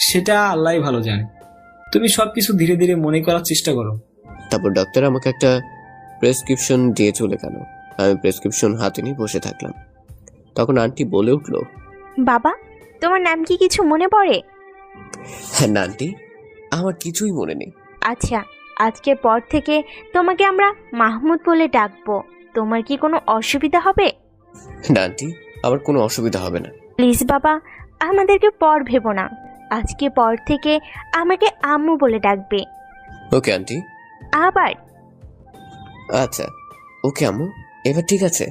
Speaker 12: সেটা আল্লাহই ভালো জানে, তুমি সবকিছু ধীরে ধীরে মনে করার চেষ্টা করো।
Speaker 1: তারপর ডাক্তার আমাকে একটা প্রেসক্রিপশন দিয়ে চলে গেল। আমি প্রেসক্রিপশন হাতে নিয়ে বসে থাকলাম। তখন আন্টি বলে উঠলো,
Speaker 10: বাবা তোমার নাম কি কিছু মনে পড়ে?
Speaker 1: হ্যাঁ না আন্টি, আমার কিছুই মনে নেই।
Speaker 10: আচ্ছা, আজকের পর থেকে তোমাকে আমরা মাহমুদ বলে ডাকবো, তোমার কি কোনো অসুবিধা হবে?
Speaker 1: না আন্টি, আমার কোনো অসুবিধা হবে না।
Speaker 10: প্লিজ বাবা, আমাদেরকে পর ভেবো না, আজকে পর থেকে আমাকে আম্মু বলে ডাকবে।
Speaker 1: Okay aunty.
Speaker 10: আবার?
Speaker 1: আচ্ছা ওকে আম্মু, এবার ঠিক আছে।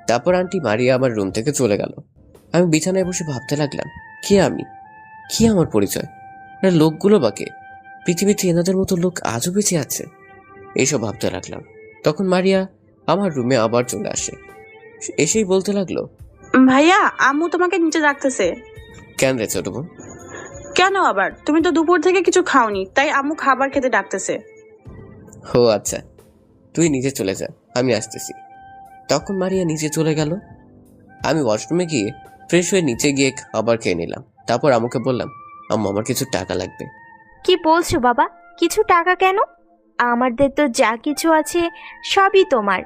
Speaker 1: তারপর আন্টি মারিয়া আমার রুম থেকে চলে গেল। আমি বিছানায় বসে ভাবতে লাগলাম, কে আমি, কি আমার পরিচয়, আর লোকগুলো বাকে, পৃথিবীতে এনাদের মতো লোক আজও বেঁচে আছে, এইসব ভাবতে লাগলাম। তখন মারিয়া আমার রুমে আবার চলে আসে। এসেই বলতে লাগলো,
Speaker 13: ভাইয়া আম্মু তোমাকে নিচে ডাকতেছে।
Speaker 1: কেন রে ছোট বোন?
Speaker 13: কেন আবার? তুমি তো দুপুর থেকে কিছু খাওনি, তাই আম্মু খাবার খেতে ডাকতেছে।
Speaker 1: ও আচ্ছা, তুই নিচে চলে যা, আমি আসতেছি। তখন মারিয়া নিচে চলে গেল। আমি ওয়াশরুমে গিয়ে ফ্রেশ হয়ে নিচে গিয়ে খাবার খেয়ে নিলাম। তারপর আমাকে বললাম, আম্মু আমার কিছু টাকা লাগবে।
Speaker 10: কি বলছো বাবা, কিছু টাকা কেন? আমাদের তো যা কিছু আছে সবই তোমার।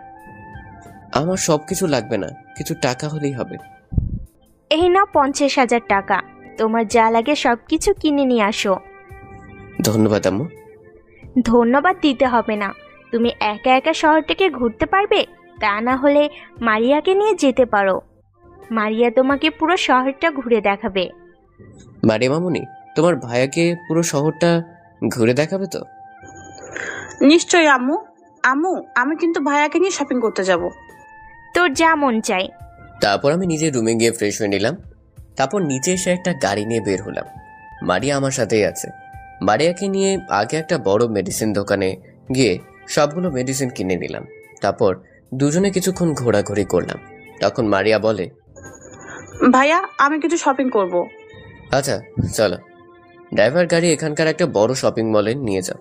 Speaker 1: আমার সবকিছু লাগবে না, কিছু টাকা হলেই হবে।
Speaker 10: এই নাও 50,000 টাকা, তোমার যা লাগে সবকিছু কিনে নিয়ে আসো।
Speaker 1: ধন্যবাদ আম্মু।
Speaker 10: ধন্যবাদ দিতে হবে না, তুমি একা একা শহরটাকে ঘুরতে পারবে, তা না হলে মারিয়াকে নিয়ে যেতে পারো। মারিয়া তোমাকে পুরো শহরটা ঘুরে দেখাবে।
Speaker 1: মারিয়া মামুনি, তোমার ভাইয়াকে পুরো শহরটা ঘুরে দেখাবে তো?
Speaker 13: নিশ্চয়ই আম্মু। আম্মু, আমি কিন্তু ভাইয়াকে নিয়ে শপিং করতে যাব।
Speaker 10: তোর যা মন চাই।
Speaker 1: তারপর আমি নিজের রুমে গিয়ে ফ্রেশ হয়ে নিলাম। তারপর নিচে এসে একটা গাড়ি নিয়ে বের হলাম। মারিয়া আমার সাথেই আছে। মারিয়াকে নিয়ে আগে একটা বড় মেডিসিন দোকানে গিয়ে সবগুলো মেডিসিন কিনে নিলাম। তারপর দুজনে কিছুক্ষণ ঘোরাঘুরি করলাম। তখন মারিয়া বলে,
Speaker 13: ভাইয়া আমি কিছু শপিং করব।
Speaker 1: আচ্ছা চলো, ড্রাইভার গাড়ি এখানকার একটা বড় শপিং মলে নিয়ে যাও,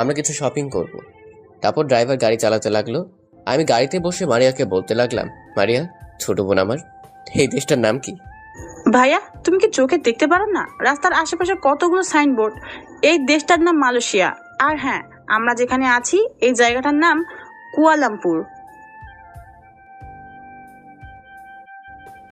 Speaker 1: আমরা কিছু শপিং করব। তারপর ড্রাইভার গাড়ি চালাতে লাগলো। আমি গাড়িতে বসে মারিয়াকে বলতে লাগলাম, মারিয়া ছোট বোন আমার, এই দেশটার নাম কি?
Speaker 13: ভাইয়া তুমি কি চোখে দেখতে পারো না? রাস্তার আশেপাশে কতগুলো সাইনবোর্ড। এই দেশটার নাম মালয়েশিয়া। আর হ্যাঁ, আমরা যেখানে আছি এই জায়গাটার নাম কুয়ালালামপুর।